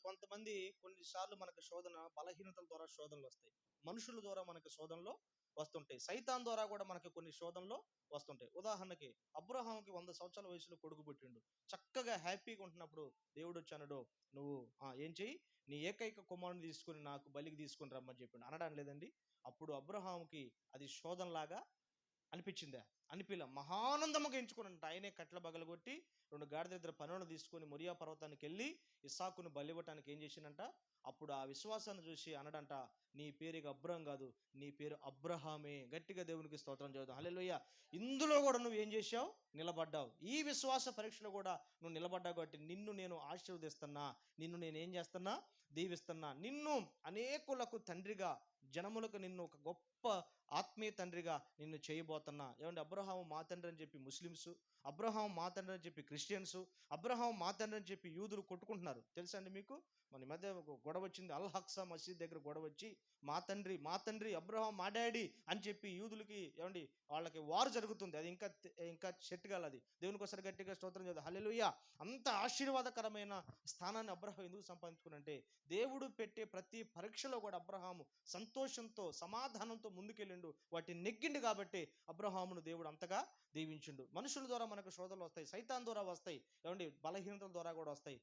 కొంతమంది కొన్నిసార్లు మనకు శోధన, బలహీనతల ద్వారా శోధనలు వస్తాయి, మనుషుల ద్వారా మనకు శోధనలు వస్తుంటాయి, సైతాన్ ద్వారా కూడా మనకి కొన్ని శోధనలు వస్తుంటాయి. ఉదాహరణకి అబ్రహాముకి 100 సంవత్సరాల వయసులో కొడుకు పుట్టిండు. చక్కగా హ్యాపీగా ఉంటున్నప్పుడు దేవుడు వచ్చానడు, నువ్వు ఏం చెయ్యి, నీ ఏకైక కుమారుని తీసుకుని నాకు బలికి తీసుకుని రమ్మని చెప్పిండు. అనడానికి లేదండి. అప్పుడు అబ్రహాముకి అది శోధనలాగా అనిపించిందా? అనిపిలా. మహానందముగా ఎంచుకున్నంట. ఆయనే కట్ల బగలగొట్టి 2 గాడిద దగ్గర పనులను తీసుకొని మొరియా పర్వతానికి వెళ్ళి ఇస్సాకును బలివ్వటానికి ఏం చేసిందంట. అప్పుడు ఆ విశ్వాసాన్ని చూసి అనడంట, నీ పేరు ఇక అబ్రహం కాదు, నీ పేరు అబ్రహామే. గట్టిగా దేవునికి స్తోత్రం చేద్దాం, హల్లెలూయా. ఇందులో కూడా నువ్వు ఏం చేశావు, నిలబడ్డావు. ఈ విశ్వాస పరీక్షలో కూడా నువ్వు నిలబడ్డావు కాబట్టి నిన్ను నేను ఆశీర్వదిస్తున్నా, నిన్ను నేను ఏం చేస్తున్నా, దీవిస్తున్నా. నిన్ను అనేకులకు తండ్రిగా, జనములకు నిన్ను ఒక గొప్ప ఆత్మీయ తండ్రిగా నిన్ను చేయబోతున్నా. ఏమంటే అబ్రహాము మా తండ్రి అని చెప్పి ముస్లిమ్స్, అబ్రహాం మా తండ్రి అని చెప్పి క్రిస్టియన్స్, అబ్రహాం మా తండ్రి అని చెప్పి యూదులు కొట్టుకుంటున్నారు. తెలుసా అండి మీకు? మన మధ్య గొడవ వచ్చింది, అల్ హక్సా మసీద్ దగ్గర గొడవ వచ్చి మా తండ్రి అబ్రహాం మా డాడీ అని చెప్పి యూదులకి ఏమండి వాళ్ళకి వారు జరుగుతుంది. అది ఇంకా సెట్ కాలేదు. దేవునికి ఒకసారి గట్టిగా స్తోత్రం చేద్దాం, హల్లెలూయా. అంత ఆశీర్వాదకరమైన స్థానాన్ని అబ్రహాం ఎందుకు సంపాదించుకున్నంటే, దేవుడు పెట్టే ప్రతి పరీక్షలో కూడా అబ్రహాము సంతోషంతో, సమాధానంతో ముందుకెళ్ళిండు, వాటిని నెగ్గిండు కాబట్టి అబ్రహామును దేవుడు అంతగా దీవించిండు. మనుషుల ద్వారా మనకు శోధనలు వస్తాయి, సైతాన్ ద్వారా వస్తాయి, ఏమండి బలహీనతల ద్వారా కూడా వస్తాయి.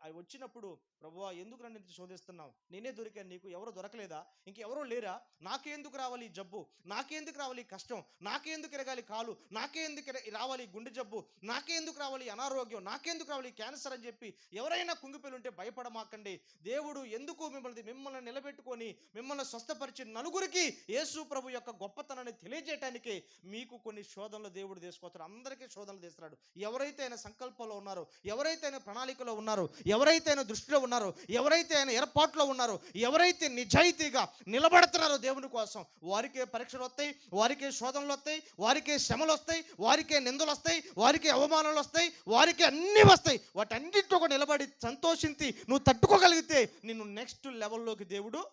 అవి వచ్చినప్పుడు ప్రభువా ఎందుకు నన్ను ఇంత శోధిస్తున్నావు, నేనే దొరికాను నీకు, ఎవరో దొరకలేదా, ఇంకెవరో లేరా, నాకెందుకు రావాలి ఈ జబ్బు, నాకెందుకు రావాలి ఈ కష్టం, నాకెందుకు ఎరగాలి కాలు, నాకెందుకు రావాలి ఈ గుండె జబ్బు, నాకెందుకు రావాలి ఈ అనారోగ్యం, నాకెందుకు రావాలి ఈ క్యాన్సర్ అని చెప్పి ఎవరైనా కుంగిపోయి ఉంటే భయపడమాకండి. దేవుడు ఎందుకు మిమ్మల్ని నిలబెట్టుకొని మిమ్మల్ని స్వస్థపరిచి నలుగురికి యేసు ప్రభు యొక్క గొప్పతనాన్ని తెలియజేయటానికి మీకు కొన్ని శోధనలు దేవుడు తీసుకొస్తాడు. అందరికీ శోధనలు తీస్తున్నాడు. ఎవరైతే ఆయన సంకల్పంలో ఉన్నారో, ఎవరైతే ఆయన ప్రణాళికలో ఉన్నారో, ఎవరైతే ఆయన దృష్టిలో ఉన్నారో, ఎవరైతే ఆయన ఏర్పాట్లో ఉన్నారో, ఎవరైతే నిజాయితీగా నిలబడుతున్నారో దేవుని కోసం, వారికే పరీక్షలు వస్తాయి, వారికే శోధనలు వస్తాయి, వారికే శ్రమలు వస్తాయి, వారికే నిందలు వస్తాయి, వారికే అవమానాలు వస్తాయి, వారికే అన్నీ వస్తాయి. వాటన్నిటితో కూడా నిలబడి సంతోషించి నువ్వు తట్టుకోగలిగితే నిన్ను నెక్స్ట్ లెవెల్లోకి దేవునికి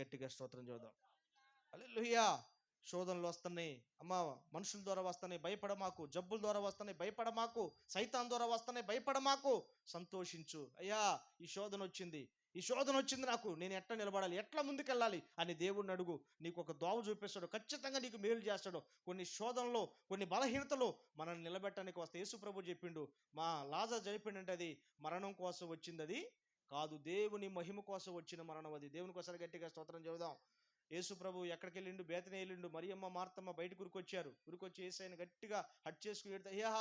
గట్టిగా స్తోత్రం చేద్దాం. హల్లెలూయా. శోధనలు వస్తున్నాయి అమ్మా, మనుషుల ద్వారా వస్తున్నాయి, భయపడమాకు. జబ్బుల ద్వారా వస్తున్నాయి, భయపడమాకు. సైతాన్ ద్వారా వస్తున్నాయి, భయపడమాకు. సంతోషించు, అయ్యా ఈ శోధన వచ్చింది నాకు, నేను ఎట్లా నిలబడాలి, ఎట్లా ముందుకెళ్ళాలి అని దేవుడిని అడుగు. నీకు ఒక దోవ చూపిస్తాడు, ఖచ్చితంగా నీకు మేలు చేస్తాడు. కొన్ని శోధనలో, కొన్ని బలహీనతలు మనల్ని నిలబెట్టడానికి వస్తాయి. యేసు ప్రభు చెప్పిండు, మా లాజరు చనిపోయిందంటే అది మరణం కోసం వచ్చింది అది కాదు, దేవుని మహిమ కోసం వచ్చిన మరణం అది. దేవునికి ఒకసారి గట్టిగా స్తోత్రం చెబుదాం. యేసు ప్రభు ఎక్కడికి వెళ్ళిండు, బేతనీ వెళ్ళిండు. మరియమ్మ మార్తమ్మ బయటకు ఉరికొచ్చి యేసయ్యను గట్టిగా హట్ చేసుకుని ఏడితే, అయ్యా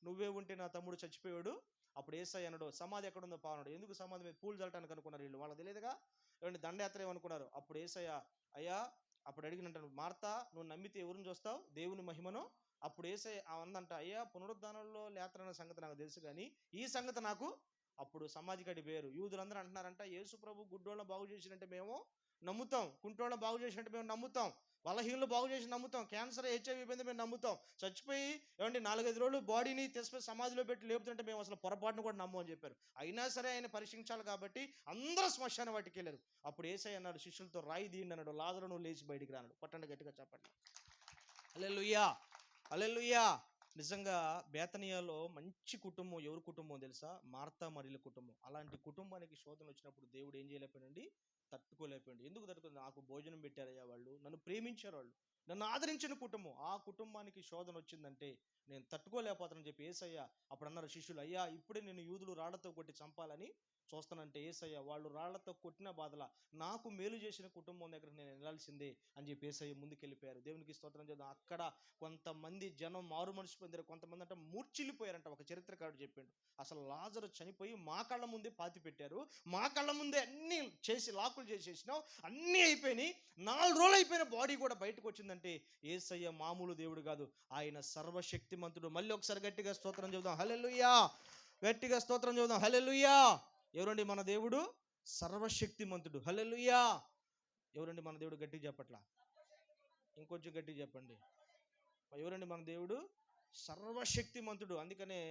నువ్వే ఉంటే నా తమ్ముడు చచ్చిపోయాడు. అప్పుడు యేసయ్య అన్నాడు, సమాధి ఎక్కడుందో పావనాడు. ఎందుకు సమాధి మీద పూలు చల్లటానికి అనుకున్నారు వీళ్ళు, వాళ్ళకి తెలియదుగా, ఏమంటే దండయాత్ర ఏమనుకున్నారు. అప్పుడు యేసయ్య అయ్యా అప్పుడు అడిగినంటాను, మార్తా నువ్వు నమ్మితే ఎవరిని చూస్తావు, దేవుని మహిమను. అప్పుడు యేసయ్య అందంట, అయ్యా పునరుద్ధానంలో లేత్రన్న సంగతి నాకు తెలుసు కానీ ఈ సంగతి నాకు. అప్పుడు సమాధి కడి పేరు యూదులందరూ అంటున్నారంట, యేసు ప్రభు గుడ్డోళ్ళని బాగు చేసినట్టే మేము నమ్ముతాం, కుంటోళ్ళని బాగు చేసినట్టు మేము నమ్ముతాం, బలహీనలు బాగు చేసి నమ్ముతాం, క్యాన్సర్ హెచ్ఐవి పొంది మేము నమ్ముతాం, చచ్చిపోయి ఏమంటే 4-5 రోజులు బాడీని తెచ్చిపోయి సమాధిలో పెట్టి లేపుతుంటే మేము అసలు పొరపాటును కూడా నమ్ము అని చెప్పారు. అయినా సరే ఆయన పరీక్షించాలి కాబట్టి అందరూ శ్మశాన వాటికి వెళ్ళారు. అప్పుడు యేసయ్య అన్నాడు శిష్యులతో, రాయి దీన్ని అన్నాడు, లాజరు నువ్వు లేచి బయటికి రాన్నాడు. కొట్టండి గట్టిగా చెప్పండి. హల్లెలూయా, హల్లెలూయా. నిజంగా బేతనియాలో మంచి కుటుంబం, ఎవరి కుటుంబం తెలుసా, మార్తా మరియల కుటుంబం. అలాంటి కుటుంబానికి శోధన వచ్చినప్పుడు దేవుడు ఏం చేయలేకపోయాడండి, తట్టుకోలేకపోయాడు. ఎందుకు తట్టుకోలేదు, నాకు భోజనం పెట్టారయ్యా వాళ్ళు, నన్ను ప్రేమించారు, వాళ్ళు నన్ను ఆదరించిన కుటుంబం, ఆ కుటుంబానికి శోధన వచ్చిందంటే నేను తట్టుకోలేకపోతానని చెప్పి యేసయ్య అప్పుడు అన్నారు శిష్యులు, అయ్యా ఇప్పుడే నేను యూదులు రాళ్లతో కొట్టి చంపాలని చూస్తానంటే యేసయ్య వాళ్ళు రాళ్లతో కొట్టిన బాధల నాకు మేలు చేసిన కుటుంబం దగ్గరికి నేను వెళ్ళాల్సిందే అని చెప్పి యేసయ్య ముందుకెళ్ళిపోయారు. దేవునికి స్తోత్రం చేద్దాం. అక్కడ కొంతమంది జనం మారు మనసు పొందారు, కొంతమంది అంటే మూర్చిల్లిపోయారంట. ఒక చరిత్రకారుడు చెప్పిండు, అసలు లాజరు చనిపోయి మా కళ్ళ ముందే పాతి పెట్టారు, మా కళ్ళ ముందే అన్ని చేసి లాకులు చేసేసినావు, అన్నీ అయిపోయినాయి, 4 రోజులు అయిపోయిన బాడీ కూడా బయటకు వచ్చిందంటే యేసయ్య మామూలు దేవుడు కాదు, ఆయన సర్వశక్తిమంతుడు. మళ్ళీ ఒకసారి గట్టిగా స్తోత్రం చెబుదాం, హల్లెలూయా. గట్టిగా స్తోత్రం చెబుదాం, హల్లెలూయా. ఎవరండి మన దేవుడు, సర్వశక్తిమంతుడు. హల్లెలూయా. ఎవరండి మన దేవుడు, గట్టిగా చెప్పట్లా, ఇంకొంచెం గట్టిగా చెప్పండి. ఎవరండి మన దేవుడు, సర్వశక్తిమంతుడు. అందుకనే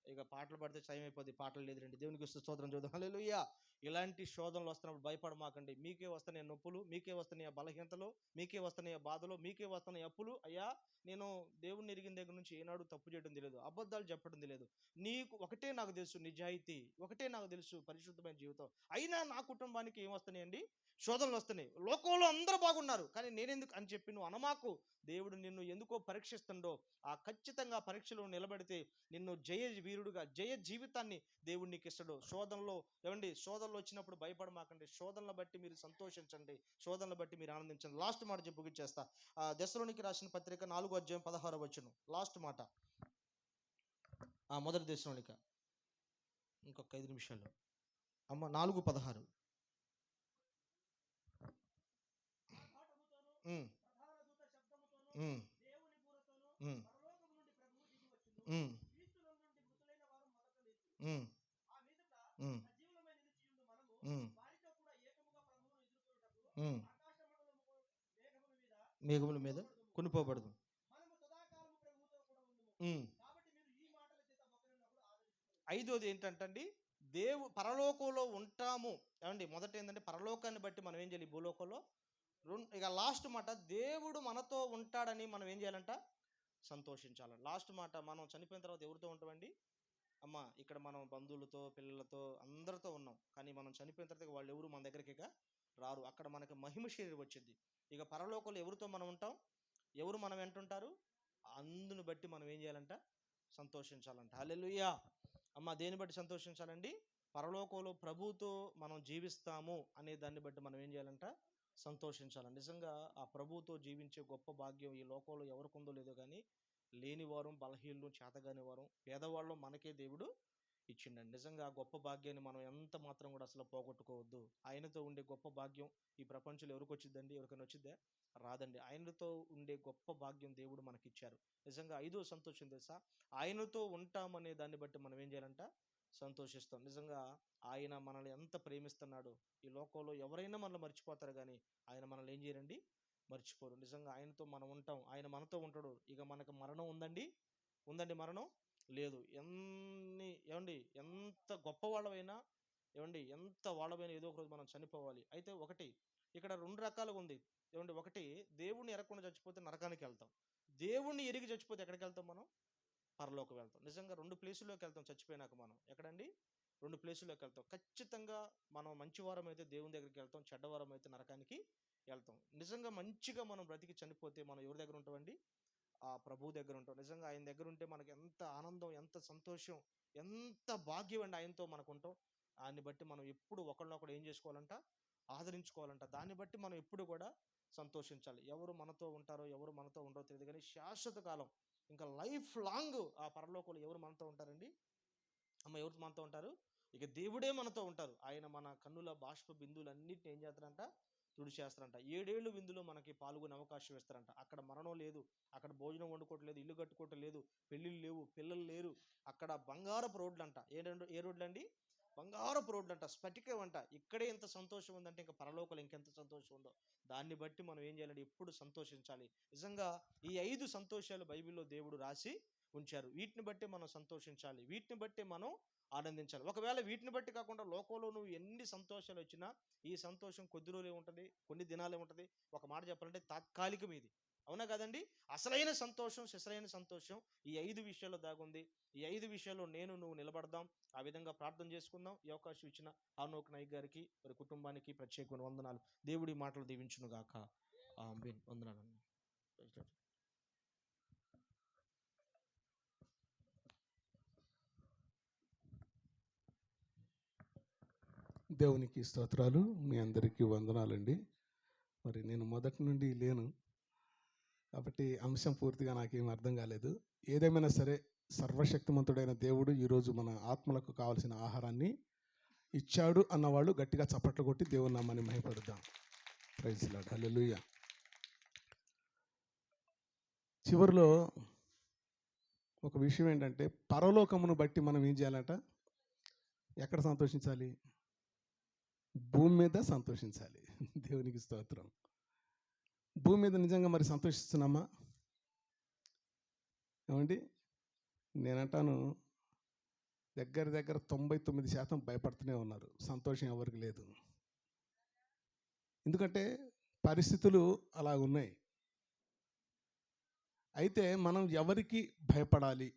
ఇక పాటలు పాడితే టైం అయిపోద్ది, పాటలు లేదు రండి, దేవునికి స్తోత్రం చూద్దాం. హల్లెలూయా. ఇలాంటి శోధనలు వస్తున్నప్పుడు భయపడమాకండి. మీకే వస్తున్నాయి నొప్పులు, మీకే వస్తున్నాయి బలహీనతలు, మీకే వస్తున్నాయి బాధలు, మీకే వస్తున్నాయి అప్పులు. అయ్యా నేను దేవుణ్ణి ఎరిగిన దగ్గర నుంచి ఏనాడు తప్పు చేయడం తెలియదు, అబద్ధాలు చెప్పడం తెలియదు, నీకు ఒకటే నాకు తెలుసు నిజాయితీ, ఒకటే నాకు తెలుసు పరిశుద్ధమైన జీవితం. అయినా నా కుటుంబానికి ఏం వస్తున్నాయండి, శోధనలు వస్తున్నాయి. లోకంలో అందరూ బాగున్నారు కానీ నేనెందుకు అని చెప్పి నువ్వు అనమాకు. దేవుడు నిన్ను ఎందుకో పరీక్షిస్తుండో, ఆ ఖచ్చితంగా పరీక్షలో నిలబడితే నిన్ను జయ వీరుడుగా, జయ జీవితాన్ని దేవుడు నీకు ఇస్తాడు. శోధనలు వచ్చినప్పుడు భయపడమాకండి, శోధనలు బట్టి మీరు సంతోషించండి, శోధనలు బట్టి మీరు ఆనందించండి. లాస్ట్ మాట చెప్పి ముగించేస్తా. దెస్సలోనికి రాసిన పత్రిక 4:16 లాస్ట్ మాట. మొదటి దెస్సలోనిక, ఇంకొక 5 నిమిషాలు అమ్మ. 4:16. మేఘముల మీద కొనిపోబడదు. ఐదోది ఏంటంటే పరలోకంలో ఉంటాము. ఏమండి, మొదట ఏంటంటే పరలోకాన్ని బట్టి మనం ఏం చేయాలి భూలోకంలో. ఇక లాస్ట్ మాట, దేవుడు మనతో ఉంటాడని మనం ఏం చేయాలంట, సంతోషించాలి. లాస్ట్ మాట, మనం చనిపోయిన తర్వాత ఎవరితో ఉంటామండి అమ్మ, ఇక్కడ మనం బంధువులతో, పిల్లలతో, అందరితో ఉన్నాం. కానీ మనం చనిపోయిన తర్వాత వాళ్ళు ఎవరు మన దగ్గరికి రారు. అక్కడ మనకి మహిమ శరీరం వచ్చింది. ఇక పరలోకంలో ఎవరితో మనం ఉంటాం, ఎవరు మనం వెంటుంటారు, అందుని బట్టి మనం ఏం చేయాలంట, సంతోషించాలంట. హల్లెలూయా. అమ్మ, దేని బట్టి సంతోషించాలండి? పరలోకంలో ప్రభువుతో మనం జీవిస్తాము అనే దాన్ని బట్టి మనం ఏం చేయాలంట, సంతోషించాలి. నిజంగా ఆ ప్రభువుతో జీవించే గొప్ప భాగ్యం ఈ లోకంలో ఎవరికి ఉందో లేదో కానీ, లేనివారం, బలహీనులు, చేతగాని వారం, పేదవాళ్ళం మనకే దేవుడు ఇచ్చిండండి. నిజంగా ఆ గొప్ప భాగ్యాన్ని మనం ఎంత మాత్రం కూడా అసలు పోగొట్టుకోవద్దు. ఆయనతో ఉండే గొప్ప భాగ్యం ఈ ప్రపంచంలో ఎవరికి వచ్చిందండి? ఎవరికైనా వచ్చిద్దా? రాదండి. ఆయనతో ఉండే గొప్ప భాగ్యం దేవుడు మనకిచ్చారు. నిజంగా ఐదో సంతోషం తెలుసా? ఆయనతో ఉంటామనే దాన్ని బట్టి మనం ఏం చేయాలంట, సంతోషిస్తాం. నిజంగా ఆయన మనల్ని ఎంత ప్రేమిస్తున్నాడు. ఈ లోకంలో ఎవరైనా మనల్ని మర్చిపోతారు కానీ ఆయన మనల్ని ఏం చేయరండి, మర్చిపోరు. నిజంగా ఆయనతో మనం ఉంటాం, ఆయన మనతో ఉంటాడు. ఇక మనకు మరణం ఉందండి? ఉందండి మరణం? లేదు. ఏమండి, ఎంత గొప్ప వాళ్ళమైనా, ఏమండి, ఎంత వాళ్ళమైనా ఏదో ఒక రోజు మనం చనిపోవాలి. అయితే ఒకటి ఇక్కడ రెండు రకాలుగా ఉంది. ఏమండి, ఒకటి దేవుణ్ణి ఎరగకుండా చచ్చిపోతే నరకానికి వెళ్తాం. దేవుణ్ణి ఎరిగి చచ్చిపోతే ఎక్కడికి వెళ్తాం మనం? పరలోకి వెళ్తాం. నిజంగా రెండు ప్లేసుల్లోకి వెళ్తాం చచ్చిపోయినాక మనం. ఎక్కడండి? రెండు ప్లేసుల్లోకి వెళ్తాం. ఖచ్చితంగా మనం మంచివారం అయితే దేవుని దగ్గరికి వెళ్తాం, చెడ్డవారం అయితే నరకానికి వెళ్తాం. నిజంగా మంచిగా మనం బ్రతికి చనిపోతే మనం ఎవరి దగ్గర ఉంటామండి? ఆ ప్రభువు దగ్గర ఉంటాం. నిజంగా ఆయన దగ్గర ఉంటే మనకి ఎంత ఆనందం, ఎంత సంతోషం, ఎంత భాగ్యం అండి ఆయనతో మనకు ఉంటాం. దాన్ని బట్టి మనం ఎప్పుడు ఒకళ్ళనొకడు ఏం చేసుకోవాలంట, ఆదరించుకోవాలంట. దాన్ని బట్టి మనం ఎప్పుడు కూడా సంతోషించాలి. ఎవరు మనతో ఉంటారో ఎవరు మనతో ఉండరో తెలియదు కానీ శాశ్వత కాలం, ఇంకా లైఫ్ లాంగ్ ఆ పరలోకంలో ఎవరు మనతో ఉంటారండి? అమ్మ, ఎవరు మనతో ఉంటారు? ఇక దేవుడే మనతో ఉంటారు. ఆయన మన కన్నుల బాష్ప బిందువులన్నిటిని ఏం చేస్తారంట, తుడిచేస్తారంట. 7 ఏళ్ళు విందులో మనకి పాల్గొనే అవకాశం ఇస్తారంట. అక్కడ మరణం లేదు, అక్కడ భోజనం వండుకోవటం లేదు, ఇల్లు కట్టుకోవటం లేదు, పెళ్ళిళ్ళు లేవు, పిల్లలు లేరు. అక్కడ బంగారపు రోడ్లు అంట. ఏ రోడ్లు అండి? బంగారపు రోడ్లు అంట, స్ఫటికం అంట. ఇక్కడే ఎంత సంతోషం ఉందంటే ఇంకా పరలోకంలో ఇంకెంత సంతోషం ఉందో. దాన్ని బట్టి మనం ఏం చేయాలంటే ఎప్పుడు సంతోషించాలి. నిజంగా ఈ 5 సంతోషాలు బైబిల్లో దేవుడు రాసి ఉంచారు. వీటిని బట్టి మనం సంతోషించాలి, వీటిని బట్టి మనం ఆనందించాలి. ఒకవేళ వీటిని బట్టి కాకుండా లోకంలో నువ్వు ఎన్ని సంతోషాలు వచ్చినా ఈ సంతోషం కొద్ది రోజులే ఉంటుంది, కొన్ని దినాలే ఉంటుంది. ఒక మాట చెప్పాలంటే తాత్కాలికం ఇది. అవునా కదండి? అసలైన సంతోషం, సిసలైన సంతోషం ఈ 5 విషయాల్లో దాగుంది. ఈ 5 విషయాల్లో నేను నువ్వు నిలబడదాం. ఆ విధంగా ప్రార్థన చేసుకుందాం. ఈ అవకాశం ఇచ్చిన ఆనోక్ నాయక్ గారికి, వారి కుటుంబానికి ప్రత్యేకమైన వందనాలు. దేవుడి మాటలు దీవించును గాక. ఆమేన్. వందనాలండి. దేవునికి స్తోత్రాలు. మీ అందరికీ వందనాలండి. మరి నేను మొదటి నుండి లేను కాబట్టి అంశం పూర్తిగా నాకేం అర్థం కాలేదు. ఏదేమైనా సరే, సర్వశక్తిమంతుడైన దేవుడు ఈరోజు మన ఆత్మలకు కావాల్సిన ఆహారాన్ని ఇచ్చాడు అన్నవాళ్ళు గట్టిగా చప్పట్లు కొట్టి దేవుని నామాన్ని మహిమపడుద్దాం. Praise lord. హల్లెలూయా. చివరిలో ఒక విషయం ఏంటంటే, పరలోకమును బట్టి మనం ఏం చేయాలంట? ఎక్కడ సంతోషించాలి? భూమి మీద సంతోషించాలి. దేవునికి స్తోత్రం. భూమి మీద నిజంగా మరి సంతోషిస్తున్నామా? ఏమండి, నేనంటాను దగ్గర 99% భయపడుతూనే ఉన్నారు. సంతోషం ఎవరికి లేదు. ఎందుకంటే పరిస్థితులు అలా ఉన్నాయి. అయితే మనం ఎవరికి భయపడాలి,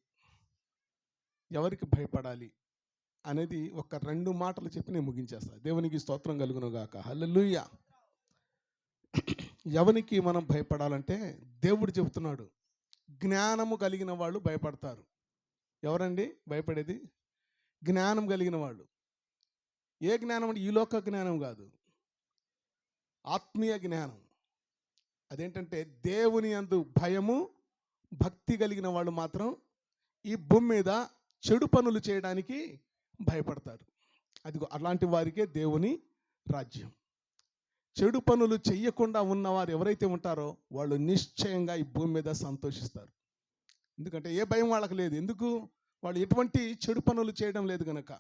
ఎవరికి భయపడాలి అనేది ఒక 2 మాటలు చెప్పి నేను ముగించేస్తాను. దేవునికి స్తోత్రం కలుగును గాక. హల్లెలూయా. ఎవరికి మనం భయపడాలంటే దేవుడు చెబుతున్నాడు, జ్ఞానము కలిగిన వాళ్ళు భయపడతారు. ఎవరండి భయపడేది? జ్ఞానం కలిగిన వాళ్ళు. ఏ జ్ఞానం అంటే ఈ లోక జ్ఞానం కాదు, ఆత్మీయ జ్ఞానం. అదేంటంటే దేవుని యందు భయము భక్తి కలిగిన వాళ్ళు మాత్రం ఈ భూమి మీద చెడు పనులు చేయడానికి భయపడతారు. అదిగో అలాంటి వారికే దేవుని రాజ్యం. చెడు పనులు చెయ్యకుండా ఉన్నవారు ఎవరైతే ఉంటారో వాళ్ళు నిశ్చయంగా ఈ భూమి మీద సంతోషిస్తారు. ఎందుకంటే ఏ భయం వాళ్ళకి లేదు. ఎందుకు? వాళ్ళు ఎటువంటి చెడు పనులు చేయడం లేదు గనక,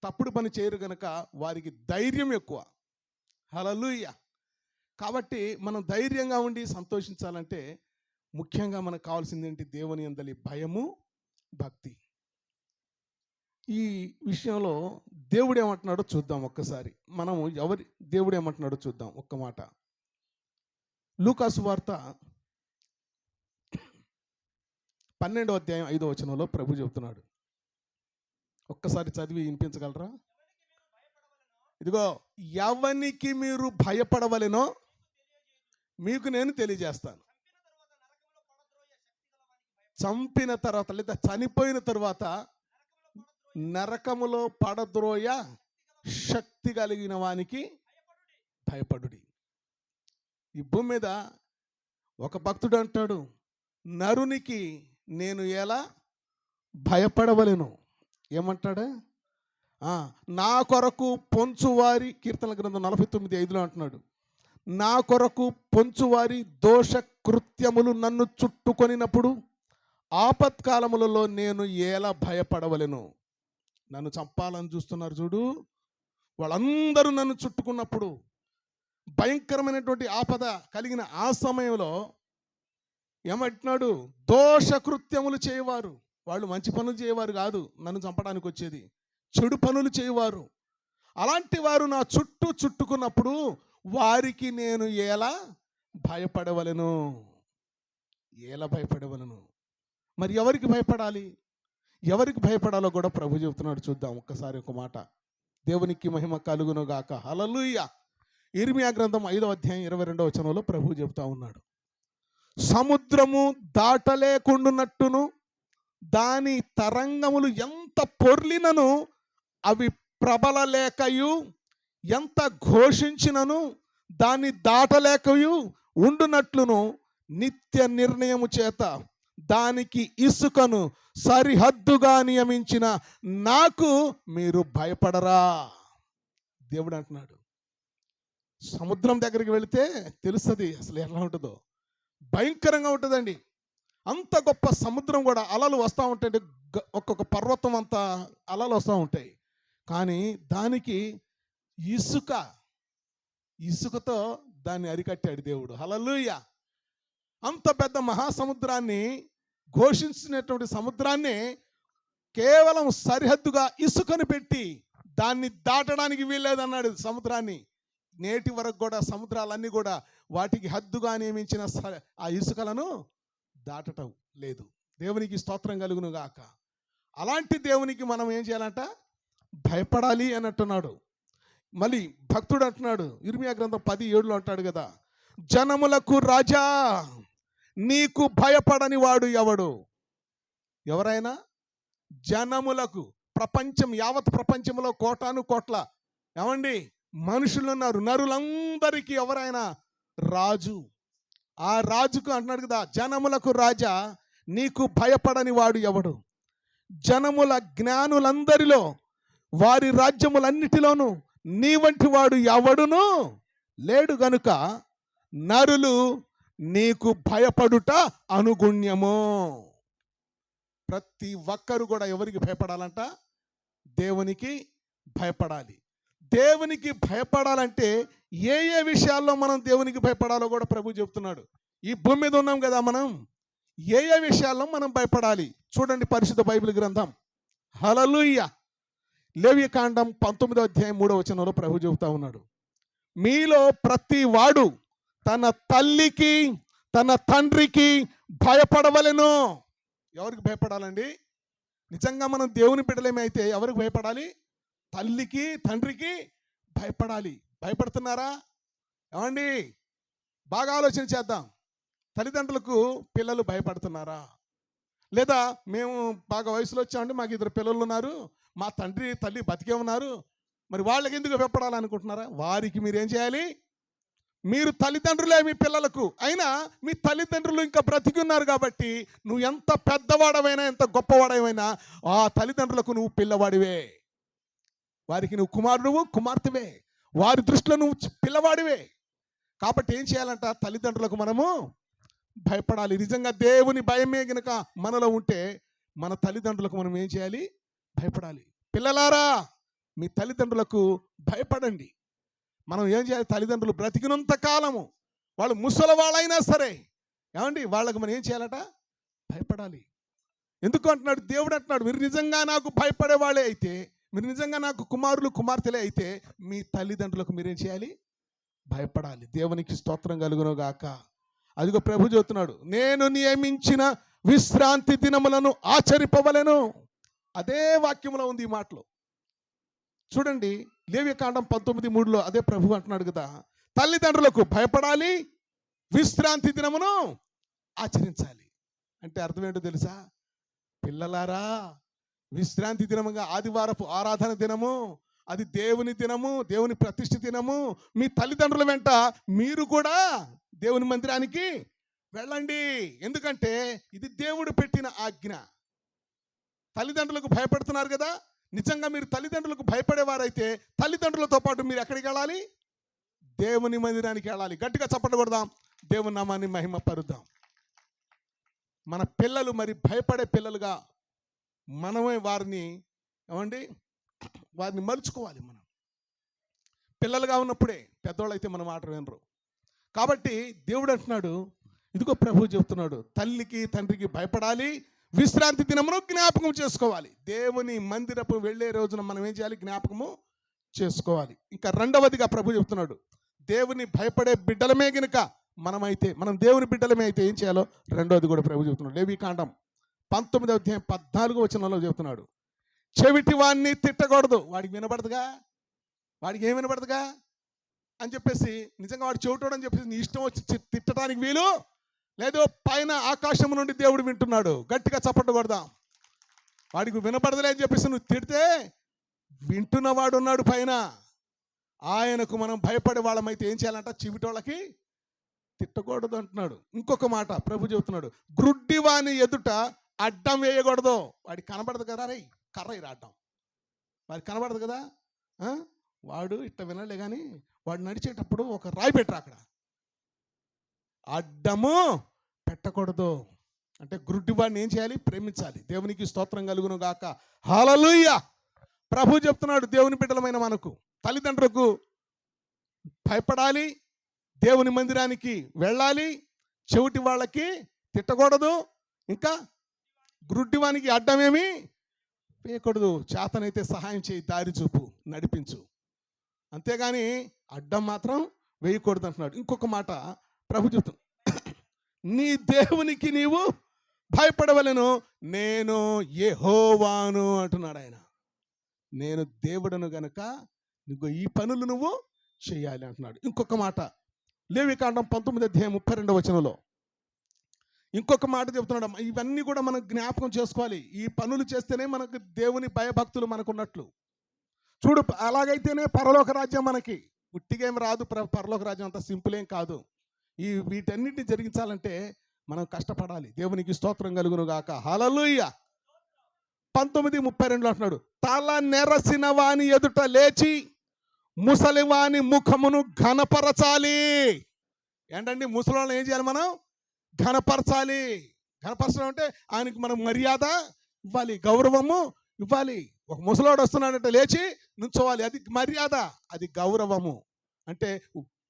తప్పుడు పని చేయరు గనక వారికి ధైర్యం ఎక్కువ. హల్లెలూయా. కాబట్టి మనం ధైర్యంగా ఉండి సంతోషించాలంటే ముఖ్యంగా మనకు కావాల్సింది ఏంటి? దేవుని యందలి భయము, భక్తి. ఈ విషయంలో దేవుడు ఏమంటున్నాడో చూద్దాం ఒక్కసారి. మనము దేవుడు ఏమంటున్నాడో చూద్దాం ఒక్క మాట. లూకాసు వార్త 12వ అధ్యాయం 5వ వచనంలో ప్రభు చెబుతున్నాడు. ఒక్కసారి చదివి వినిపించగలరా? ఇదిగో, ఎవనికి మీరు భయపడవలెనో మీకు నేను తెలియజేస్తాను. చంపిన తర్వాత లేదా చనిపోయిన తర్వాత నరకములో పడద్రోయ శక్తి కలిగిన వానికి భయపడుడి. ఈ భూమి మీద ఒక భక్తుడు అంటాడు, నరునికి నేను ఎలా భయపడవలెను. ఏమంటాడు? నా కొరకు పొంచువారి, కీర్తన గ్రంథం 49:5 అంటున్నాడు, నా కొరకు పొంచువారి దోష కృత్యములు నన్ను చుట్టుకొనినప్పుడు ఆపత్కాలములలో నేను ఎలా భయపడవలెను. నన్ను చంపాలని చూస్తున్నారు చూడు, వాళ్ళందరూ నన్ను చుట్టుకున్నప్పుడు, భయంకరమైనటువంటి ఆపద కలిగిన ఆ సమయంలో ఏమంటున్నాడు? దోష కృత్యములు చేయవారు, వాళ్ళు మంచి పనులు చేయవారు కాదు నన్ను చంపడానికి వచ్చేది, చెడు పనులు చేయవారు, అలాంటి వారు నా చుట్టూ చుట్టుకున్నప్పుడు వారికి నేను ఎలా భయపడవలను. ఎలా భయపడవలను? మరి ఎవరికి భయపడాలి? ఎవరికి భయపడాలో కూడా ప్రభు చెబుతున్నాడు. చూద్దాం ఒక్కసారి ఒక మాట. దేవునికి మహిమ కలుగును గాక. హల్లెలూయా. ఇర్మియా గ్రంథం 5వ అధ్యాయం 22వ వచనంలో ప్రభు చెబుతా ఉన్నాడు, సముద్రము దాటలేకుండునట్టును దాని తరంగములు ఎంత పొర్లినను అవి ప్రబలలేకయు, ఎంత ఘోషించినను దాన్ని దాటలేకయు ఉండునట్లును నిత్య నిర్ణయము చేత దానికి ఇసుకను సరిహద్దుగా నియమించిన నాకు మీరు భయపడరా. దేవుడు అంటున్నాడు, సముద్రం దగ్గరికి వెళితే తెలుస్తుంది అసలు ఎలా ఉంటుందో. భయంకరంగా ఉంటుందండి. అంత గొప్ప సముద్రం కూడా అలలు వస్తూ ఉంటాయి, ఒక్కొక్క పర్వతం అంత అలలు వస్తూ ఉంటాయి. కానీ దానికి ఇసుకతో దాన్ని అరికట్టాడు దేవుడు. హల్లెలూయా. అంత పెద్ద మహాసముద్రాన్ని, ఘోషించినటువంటి సముద్రాన్ని కేవలం సరిహద్దుగా ఇసుకను పెట్టి దాన్ని దాటడానికి వీల్లేదన్నాడు సముద్రాన్ని. నేటి వరకు కూడా సముద్రాలన్నీ కూడా వాటికి హద్దుగా నియమించిన ఆ ఇసుకలను దాటటం లేదు. దేవునికి స్తోత్రం కలుగును గాక. అలాంటి దేవునికి మనం ఏం చేయాలంట? భయపడాలి అని అంటున్నాడు. మళ్ళీ భక్తుడు అంటున్నాడు, ఇర్మియా గ్రంథం 10:7 అంటాడు కదా, జనములకు రాజా నీకు భయపడని వాడు ఎవడు? ఎవరైనా జనములకు, ప్రపంచం, యావత్ ప్రపంచంలో కోటాను కోట్ల ఏమండి మనుషులు ఉన్నారు, నరులందరికీ ఎవరైనా రాజు. ఆ రాజుకు అంటున్నాడు కదా, జనములకు రాజా నీకు భయపడని వాడు ఎవడు? జనముల జ్ఞానులందరిలో, వారి రాజ్యములన్నిటిలోనూ నీ వంటి వాడు ఎవడును లేడు గనుక నరులు నీకు భయపడుట అనుగుణ్యము. ప్రతి ఒక్కరు కూడా ఎవరికి భయపడాలంట? దేవునికి భయపడాలి. దేవునికి భయపడాలంటే ఏ ఏ విషయాల్లో మనం దేవునికి భయపడాలో కూడా ప్రభు చెప్తున్నాడు. ఈ భూమి మీద ఉన్నాం కదా, మనం ఏ ఏ విషయాల్లో మనం భయపడాలి చూడండి. పరిశుద్ధ బైబిల్ గ్రంథం, హల్లెలూయా, లేవియకాండం 19వ అధ్యాయం 3వ వచనంలో ప్రభు చెబుతా ఉన్నాడు, మీలో ప్రతి వాడు తన తల్లికి తన తండ్రికి భయపడవలెను. ఎవరికి భయపడాలండి? నిజంగా మనం దేవుని బిడ్డలేమైతే ఎవరికి భయపడాలి? తల్లికి తండ్రికి భయపడాలి. భయపడుతున్నారా? ఏమండి, బాగా ఆలోచన చేద్దాం. తల్లిదండ్రులకు పిల్లలు భయపడుతున్నారా? లేదా మేము బాగా వయసులో వచ్చామండి, మాకు 2 పిల్లలు ఉన్నారు, మా తండ్రి తల్లి బతికే ఉన్నారు, మరి వాళ్ళకి ఎందుకు భయపడాలనుకుంటున్నారా? వారికి మీరేం చేయాలి? మీరు తల్లిదండ్రులే మీ పిల్లలకు, అయినా మీ తల్లిదండ్రులు ఇంకా బ్రతికి ఉన్నారు కాబట్టి నువ్వు ఎంత పెద్దవాడవైనా ఎంత గొప్పవాడవైనా ఆ తల్లిదండ్రులకు నువ్వు పిల్లవాడివే. వారికి నువ్వు కుమారుడువు, కుమార్తెవే. వారి దృష్టిలో నువ్వు పిల్లవాడివే. కాబట్టి ఏం చేయాలంట? తల్లిదండ్రులకు మనము భయపడాలి. నిజంగా దేవుని భయమే గనుక మనలో ఉంటే మన తల్లిదండ్రులకు మనం ఏం చేయాలి? భయపడాలి. పిల్లలారా, మీ తల్లిదండ్రులకు భయపడండి. మనం ఏం చేయాలి? తల్లిదండ్రులు బ్రతికినంత కాలము, వాళ్ళు ముసలి వాళ్ళైనా సరే ఏమండి, వాళ్ళకు మనం ఏం చేయాలట? భయపడాలి. ఎందుకు అంటున్నాడు దేవుడు? అంటున్నాడు, మీరు నిజంగా నాకు భయపడే వాళ్ళే అయితే, మీరు నిజంగా నాకు కుమారులు కుమార్తెలే అయితే మీ తల్లిదండ్రులకు మీరేం చేయాలి? భయపడాలి. దేవునికి స్తోత్రం కలుగును గాక. అదిగో ప్రభు చెబుతున్నాడు, నేను నియమించిన విశ్రాంతి దినములను ఆచరింపవలెను. అదే వాక్యంలో ఉంది ఈ మాటలో. చూడండి, లేవియకాండం 19:3 అదే ప్రభు అంటున్నాడు కదా, తల్లిదండ్రులకు భయపడాలి, విశ్రాంతి దినమును ఆచరించాలి. అంటే అర్థం ఏంటో తెలుసా? పిల్లలారా, విశ్రాంతి దినముగా ఆదివారపు ఆరాధన దినము, అది దేవుని దినము, దేవుని ప్రతిష్ఠ దినము. మీ తల్లిదండ్రుల వెంట మీరు కూడా దేవుని మందిరానికి వెళ్ళండి. ఎందుకంటే ఇది దేవుడు పెట్టిన ఆజ్ఞ. తల్లిదండ్రులకు భయపడుతున్నారు కదా, నిజంగా మీరు తల్లిదండ్రులకు భయపడేవారైతే తల్లిదండ్రులతో పాటు మీరు ఎక్కడికి వెళ్ళాలి? దేవుని మందిరానికి వెళ్ళాలి. గట్టిగా చప్పట్లు కొడదాం, దేవుని నామాన్ని మహిమ పరుద్దాం. మన పిల్లలు మరి భయపడే పిల్లలుగా మనమే వారిని వారిని మలుచుకోవాలి. మనం పిల్లలుగా ఉన్నప్పుడే, పెద్దోళ్ళు అయితే మన మాట వినరు. కాబట్టి దేవుడు అంటున్నాడు, ఇదిగో ప్రభు చెబుతున్నాడు, తల్లికి తండ్రికి భయపడాలి, విశ్రాంతి దినమును జ్ఞాపకం చేసుకోవాలి. దేవుని మందిరపు వెళ్ళే రోజున మనం ఏం చేయాలి? జ్ఞాపకము చేసుకోవాలి. ఇంకా రెండవదిగా ప్రభు చెబుతున్నాడు, దేవుని భయపడే బిడ్డలమే గనుక మనం దేవుని బిడ్డలమే అయితే ఏం చేయాలో రెండవది కూడా ప్రభు చెబుతున్నాడు. లేవికాండం 19:14 చెబుతున్నాడు, చెవిటి వాడిని తిట్టకూడదు. వాడికి వినపడదుగా, వాడికి ఏం వినపడదుగా అని చెప్పేసి, నిజంగా వాడు చెవిటోడు అని చెప్పేసి నీ ఇష్టం వచ్చి తిట్టడానికి వీలు లేదు. పైన ఆకాశం నుండి దేవుడు వింటున్నాడు. గట్టిగా చప్పట్లు కొడదాం. వాడికి వినపడదులే అని చెప్పేసి నువ్వు తిడితే, వింటున్నవాడు ఉన్నాడు పైన. ఆయనకు మనం భయపడే వాళ్ళమైతే ఏం చేయాలంట? చెవిటోళ్ళకి తిట్టకూడదు అంటున్నాడు. ఇంకొక మాట ప్రభు చెబుతున్నాడు, గ్రుడ్డివాని ఎదుట అడ్డం వేయకూడదు. వాడికి కనబడదు కదా, రే కర్ర అడ్డం, వాడికి కనబడదు కదా. వాడు ఇట్ట వినలే కానీ వాడు నడిచేటప్పుడు ఒక రాయి పెట్టరు, అక్కడ అడ్డము పెట్టకూడదు. అంటే గ్రుడ్డివాడిని ఏం చేయాలి? ప్రేమించాలి. దేవునికి స్తోత్రం కలుగును గాక. హల్లెలూయా. ప్రభు చెప్తున్నాడు, దేవుని బిడ్డలమైన మనకు తల్లిదండ్రులకు భయపడాలి, దేవుని మందిరానికి వెళ్ళాలి, చెవిటి వాళ్ళకి తిట్టకూడదు, ఇంకా గ్రుడ్డివానికి అడ్డమేమి వేయకూడదు. చేతనైతే సహాయం చేయి, దారి చూపు, నడిపించు, అంతేగాని అడ్డం మాత్రం వేయకూడదు అంటున్నాడు. ఇంకొక మాట ప్రభు చెప్తున్నాడు, నీ దేవునికి నీవు భయపడవలెను, నేను యెహోవాను అంటున్నాడు ఆయన. నేను దేవుడను గనుక నువ్వు ఈ పనులు నువ్వు చేయాలి అంటున్నాడు. ఇంకొక మాట లేవికాండం 19:32 ఇంకొక మాట చెప్తున్నాడు. ఇవన్నీ కూడా మనం జ్ఞాపకం చేసుకోవాలి. ఈ పనులు చేస్తేనే మనకు దేవుని భయభక్తులు మనకు ఉన్నట్లు. చూడు, అలాగైతేనే పరలోక రాజ్యం మనకి ఉట్టిగేం రాదు. పరలోక రాజ్యం అంత సింపుల్ ఏం కాదు. వీటన్నిటిని జరిగించాలంటే మనం కష్టపడాలి. దేవునికి స్తోత్రం కలుగును గాక. హల్లెలూయా. 19:32 అంటున్నాడు, తల నెరసిన వాని ఎదుట లేచి ముసలివాని ముఖమును ఘనపరచాలి. ఏంటండి, ముసలివాళ్ళని ఏం చేయాలి? మనం ఘనపరచాలి. ఘనపరచడం అంటే ఆయనకి మనం మర్యాద ఇవ్వాలి, గౌరవము ఇవ్వాలి. ఒక ముసలోడు వస్తున్నాడంటే లేచి నుంచోవాలి, అది మర్యాద, అది గౌరవము. అంటే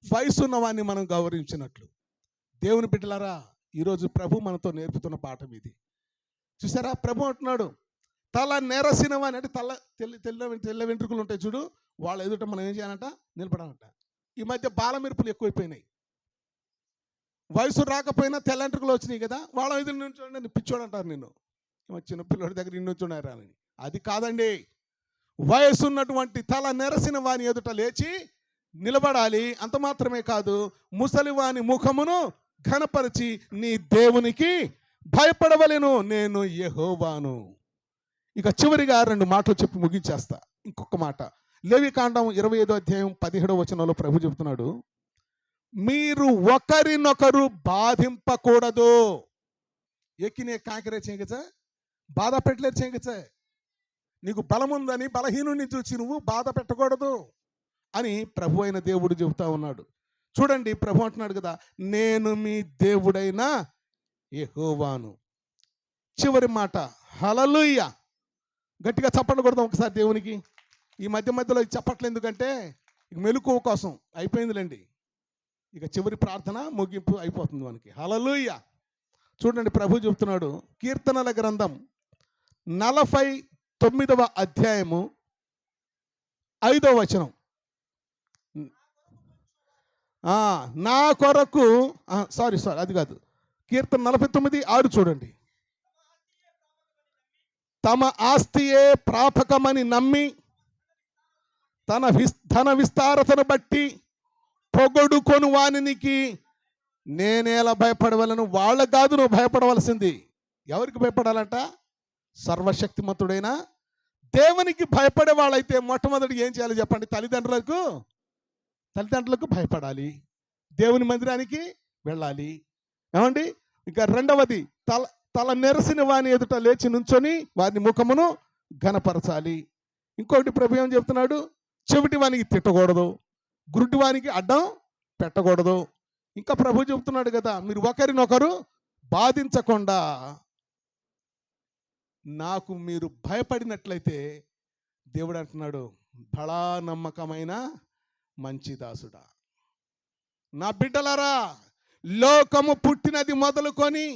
వయసున్న వాడిని మనం గౌరవించినట్లు. దేవుని బిడ్డలారా, ఈరోజు ప్రభు మనతో నేర్పుతున్న పాఠం ఇది. చూసారా, ప్రభు అంటున్నాడు, తల నెరసిన వాని, అంటే తెల్ల వెంట్రుకలు ఉంటాయి చూడు, వాళ్ళ ఎదుట మనం ఏం చేయాలంట? నిలబడాలంట. ఈ మధ్య బాలమిరుపులు ఎక్కువైపోయినాయి. వయసు రాకపోయినా తెల్లంట్రుకలు వచ్చినాయి కదా, వాళ్ళ ఎదురు నుంచోండి, పిచ్చోడు అంటారు నిన్ను, చిన్నపిల్లడి దగ్గర నిన్నుంచున్నారా అని. అది కాదండి. వయసున్నటువంటి తల నెరసిన వాని ఎదుట లేచి నిలబడాలి. అంత మాత్రమే కాదు, ముసలి వాని ముఖమును ఘనపరిచి నీ దేవునికి భయపడవలెను, నేను యెహోవాను. ఇక చివరిగా 2 మాటలు చెప్పి ముగించేస్తా. ఇంకొక మాట లేవికాండం 25:17 ప్రభు చెబుతున్నాడు, మీరు ఒకరినొకరు బాధింపకూడదు. ఎక్కినే కాకిరే చేయించా, బాధ పెట్టలేరు చేయించా. నీకు బలం ఉందని బలహీనుని చూసి నువ్వు బాధ పెట్టకూడదు అని ప్రభు అయిన దేవుడు చెబుతా ఉన్నాడు. చూడండి, ప్రభు అంటున్నాడు కదా, నేను మీ దేవుడైన యెహోవాను. చివరి మాట, హల్లెలూయా. గట్టిగా చప్పట్లు కొడదాం ఒకసారి దేవునికి. ఈ మధ్యలో చప్పట్లు ఎందుకంటే ఇక మెలకువ కోసం అయిపోయిందిలేండి. ఇక చివరి ప్రార్థన ముగింపు అయిపోతుంది మనకి. హల్లెలూయా. చూడండి, ప్రభు చెబుతున్నాడు, కీర్తనల గ్రంథం 49వ అధ్యాయము 5వ వచనం. నా కొరకు సారీ అది కాదు, కీర్తన 49:6 చూడండి. తమ ఆస్తియే ప్రాపకమని నమ్మి తన విస్తారతను బట్టి పొగడుకొను వానికి నేనేలా భయపడవలను? వాళ్ళకు కాదు నువ్వు భయపడవలసింది. ఎవరికి భయపడాలంట? సర్వశక్తిమంతుడైన దేవునికి భయపడే వాళ్ళైతే మొట్టమొదటి ఏం చేయాలి చెప్పండి? తల్లిదండ్రులకు భయపడాలి, దేవుని మందిరానికి వెళ్ళాలి. ఏమండి? ఇంకా రెండవది, తల నెరసిన వాని ఎదుట లేచి నుంచొని వారిని ముఖమును ఘనపరచాలి. ఇంకొకటి ప్రభు ఏం చెప్తున్నాడు? చెవిటి వానికి తిట్టకూడదు, గురుటి వానికి అడ్డం పెట్టకూడదు. ఇంకా ప్రభు చెప్తున్నాడు కదా, మీరు ఒకరినొకరు బాధించకుండా నాకు మీరు భయపడినట్లయితే దేవుడు అంటున్నాడు, బలా నమ్మకమైన మంచి దాసుడా, నా బిడ్డలారా, లోకము పుట్టినది మొదలుకొని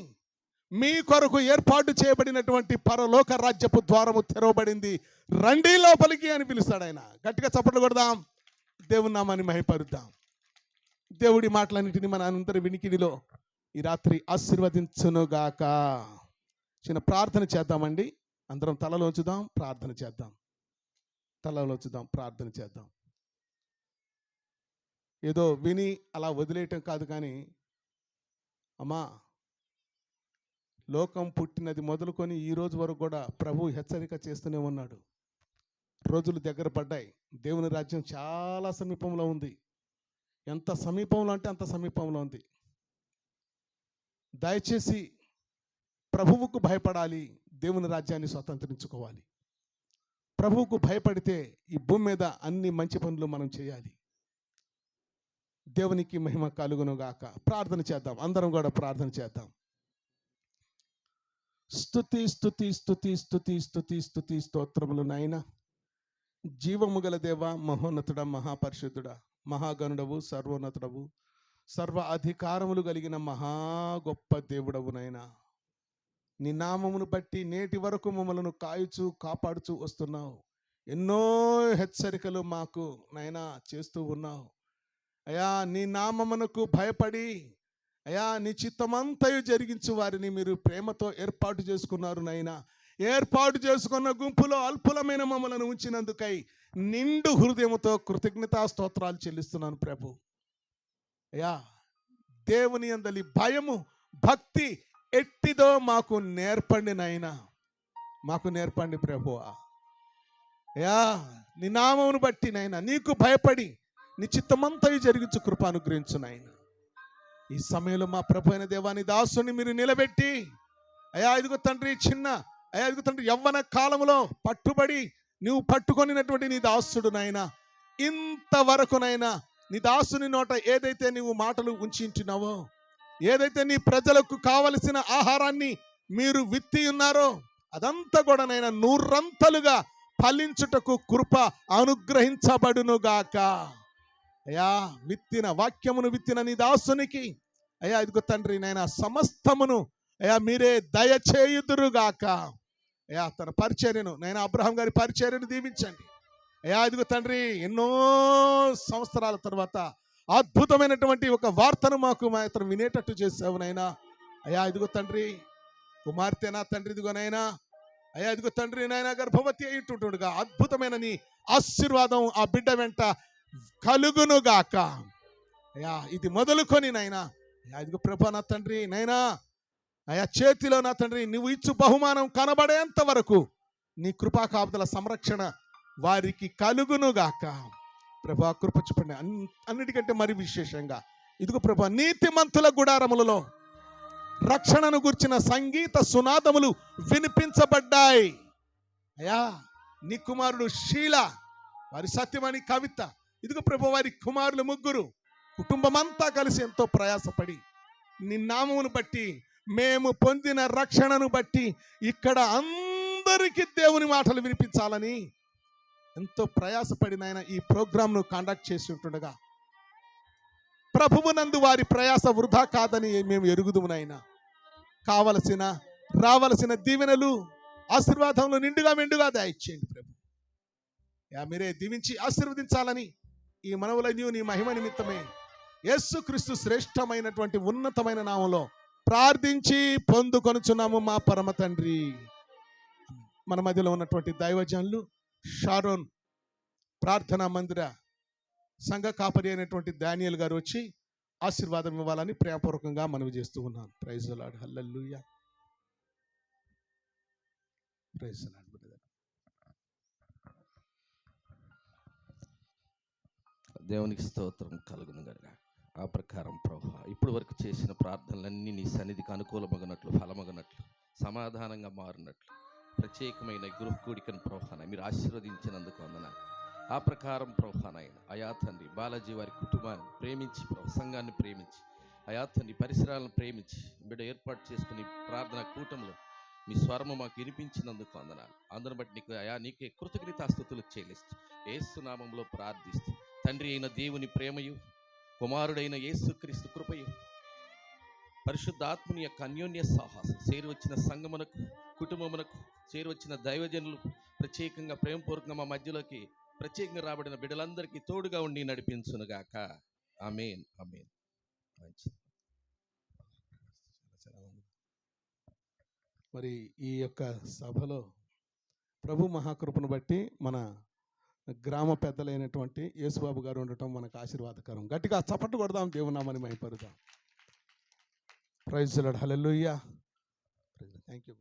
మీ కొరకు ఏర్పాటు చేయబడినటువంటి పరలోక రాజ్యపు ద్వారము తెరవబడింది, రండి లోపలికి అని పిలుస్తాడు ఆయన. గట్టిగా చప్పట్లు కొడదాం, దేవుని నామాన్ని మహిమపరుద్దాం. దేవుడి మాటలన్నింటినీ మన అందరి వినికిడిలో ఈ రాత్రి ఆశీర్వదించునుగాక. చిన్న ప్రార్థన చేద్దామండి. అందరం తలలోంచుదాం, ప్రార్థన చేద్దాం. తలలోంచుదాం, ప్రార్థన చేద్దాం. ఏదో విని అలా వదిలేయటం కాదు, కానీ అమ్మా, లోకం పుట్టినది మొదలుకొని ఈ రోజు వరకు కూడా ప్రభు హెచ్చరిక చేస్తూనే ఉన్నాడు. రోజులు దగ్గర పడ్డాయి, దేవుని రాజ్యం చాలా సమీపంలో ఉంది. ఎంత సమీపంలో అంటే అంత సమీపంలో ఉంది. దయచేసి ప్రభువుకు భయపడాలి, దేవుని రాజ్యాన్ని స్వతంత్రించుకోవాలి. ప్రభువుకు భయపడితే ఈ భూమి మీద అన్ని మంచి పనులు మనం చేయాలి. దేవునికి మహిమ కలుగునుగాక. ప్రార్థన చేద్దాం, అందరం కూడా ప్రార్థన చేద్దాం. స్తుతి స్తుతి స్తుతి స్తుతి స్తుతి స్తుతి స్తోత్రములు నాయన. జీవము గల దేవ, మహోన్నతుడ, మహాపరిశుద్ధుడ, మహాగణుడవు, సర్వోన్నతుడవు, సర్వ అధికారములు కలిగిన మహా గొప్ప దేవుడవు నాయనా. నీ నామమును బట్టి నేటి వరకు మమ్మలను కాయుచు కాపాడుచు వస్తున్నావు. ఎన్నో హెచ్చరికలు మాకు నాయనా చేస్తూ ఉన్నావు. అయా, నీ నామమునకు భయపడి అయా నీ చిత్తమంతయు జరిగించు వారిని మీరు ప్రేమతో ఏర్పాటు చేసుకున్నారు నాయనా. ఏర్పాటు చేసుకున్న గుంపులో అల్పులమైన మమ్మలను ఉంచినందుకై నిండు హృదయముతో కృతజ్ఞతా స్తోత్రాలు చెల్లిస్తున్నాను ప్రభు. అయా, దేవుని యందలి భయము, భక్తి ఎట్టిదో మాకు నేర్పండి నాయనా, మాకు నేర్పండి ప్రభువా. అయా, నీ నామమును బట్టి నాయనా నీకు భయపడి నీ చిత్తమంతయు జరిగించు కృప అనుగ్రహించు నాయనా. ఈ సమయంలో మా ప్రభు అయిన దేవాని దాసుని మీరు నిలబెట్టి అయా ఇదిగో తండ్రి, ఇదిగో తండ్రి, యవ్వన కాలములో పట్టుబడి నువ్వు పట్టుకొనినటువంటి నీ దాసుడు నాయనా, ఇంతవరకు నాయనా నీ దాసుని నోట ఏదైతే నీవు మాటలు ఉంచినావో, ఏదైతే నీ ప్రజలకు కావలసిన ఆహారాన్ని మీరు విత్తి ఉన్నారో అదంతా కూడా నైనా నూరంతలుగా ఫలించుటకు కృప అనుగ్రహించబడునుగాక. అయా, విత్తిన వాక్యమును విత్తిన నీ దాసునికి అయా ఇదిగో తండ్రి నైనా సమస్తమును అయా మీరే దయచేయుదురుగాక. అయా, తన పరిచర్యను నైనా అబ్రహాం గారి పరిచర్యను దీవించండి. అయా ఇదిగో తండ్రి, ఎన్నో సంవత్సరాల తర్వాత అద్భుతమైనటువంటి ఒక వార్తను మాకు మాత్రం వినేటట్టు చేసావు నైనా. అయా ఇదిగో తండ్రి, కుమార్తె నా తండ్రి ఇదిగోనైనా అయా ఇదిగో తండ్రి నైనా గర్భవతి అయింటుండగా అద్భుతమైన నీ ఆశీర్వాదం ఆ బిడ్డ వెంట కలుగునుగాక. అయా, ఇది మొదలుకొని నైనా అయా ఇదిగో ప్రభా నా తండ్రి నైనా అయా చేతిలో నా తండ్రి నువ్వు ఇచ్చు బహుమానం కనబడేంత వరకు నీ కృపా కాపుదల సంరక్షణ వారికి కలుగునుగాక. ప్రభా కృప చూపండి. అన్నిటికంటే మరి విశేషంగా ఇదిగో ప్రభా నీతిమంతుల గుడారములలో రక్షణను గుర్చిన సంగీత సునాదములు వినిపించబడ్డాయి. అయా, నీ కుమారుడు షీల, వారి సత్యమణి కవిత, ఇదిగో ప్రభు వారి కుమారులు ముగ్గురు కుటుంబమంతా కలిసి ఎంతో ప్రయాసపడి నీ నామమును బట్టి మేము పొందిన రక్షణను బట్టి ఇక్కడ అందరికీ దేవుని మాటలు వినిపించాలని ఎంతో ప్రయాసపడిన ఆయన ఈ ప్రోగ్రాంను కండక్ట్ చేసి ఉంటుండగా ప్రభువునందు వారి ప్రయాస వృధా కాదని మేము ఎరుగుదుమునైనా. రావలసిన దీవెనలు ఆశీర్వాదములు నిండుగా దయచేయండి ప్రభు. మీరే దీవించి ఆశీర్వదించాలని ఈ మనవులన్నీ నీ మహిమ నిమిత్తమే యేసుక్రీస్తు శ్రేష్టమైనటువంటి ఉన్నతమైన నామంలో ప్రార్థించి పొందుకొనుచున్నాము మా పరమ తండ్రి. మన మధ్యలో ఉన్నటువంటి దైవజనులు షారోన్ ప్రార్థనా మందిర సంఘ కాపరి అయినటువంటి దానియేల్ గారు వచ్చి ఆశీర్వాదం ఇవ్వాలని ప్రేమపూర్వకంగా మనవి చేస్తూ ఉన్నాను. Praise the Lord. Hallelujah. Praise the Lord. దేవునికి స్తోత్రం కలుగును గనుక ఆ ప్రకారం ప్రభువా ఇప్పుడు వరకు చేసిన ప్రార్థనలన్నీ నీ సన్నిధికి అనుకూలమగినట్లు ఫలమగినట్లు సమాధానంగా మారినట్లు ప్రత్యేకమైన గృహ కూడికను ప్రభువాన మీరు ఆశీర్వదించినందుకు వందనాలు. ఆ ప్రకారం ప్రభువానైన అయా తండ్రి బాలాజీ వారి కుటుంబాన్ని ప్రేమించి సంఘాన్ని ప్రేమించి అయా తండ్రి పరిసరాలను ప్రేమించి బిడ్డ ఏర్పాటు చేసుకుని ప్రార్థన కూటంలో మీ స్వరము మాకు వినిపించినందుకు వందనాలు. అందును బట్టి నీకు అయా నీకే కృతజ్ఞతాస్తుతులు చెల్లిస్తూ యేసు నామములో ప్రార్థిస్తూ తండ్రి అయిన దేవుని ప్రేమయు కుమారుడైన యేసుక్రీస్తు కృపయు పరిశుద్ధాత్మని యొక్క అన్యోన్య సాహసం చేరువచ్చిన సంఘమునకు కుటుంబమునకు చేరువచ్చిన దైవజనులు ప్రత్యేకంగా ప్రేమపూర్వకంగా మా మధ్యలోకి ప్రత్యేకంగా రాబడిన బిడ్డలందరికీ తోడుగా ఉండి నడిపించునుగాక. ఆమేన్ ఆమేన్. మరి ఈ యొక్క సభలో ప్రభు మహాకృపను బట్టి మన గ్రామ పెద్దలైనటువంటి యేసుబాబు గారు ఉండటం మనకు ఆశీర్వాదకరం. గట్టిగా చప్పట్లు కొడదాం, దేవునామని మహిమపరుద్దాం. Praise the Lord. Hallelujah. Thank you.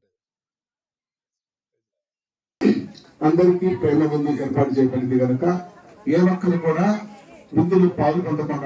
అందరికీ ప్రేమ విందు ఏర్పాటు చేయబడింది కనుక ఏ ఒక్కరు కూడా విందులు పాల్గొనకుండా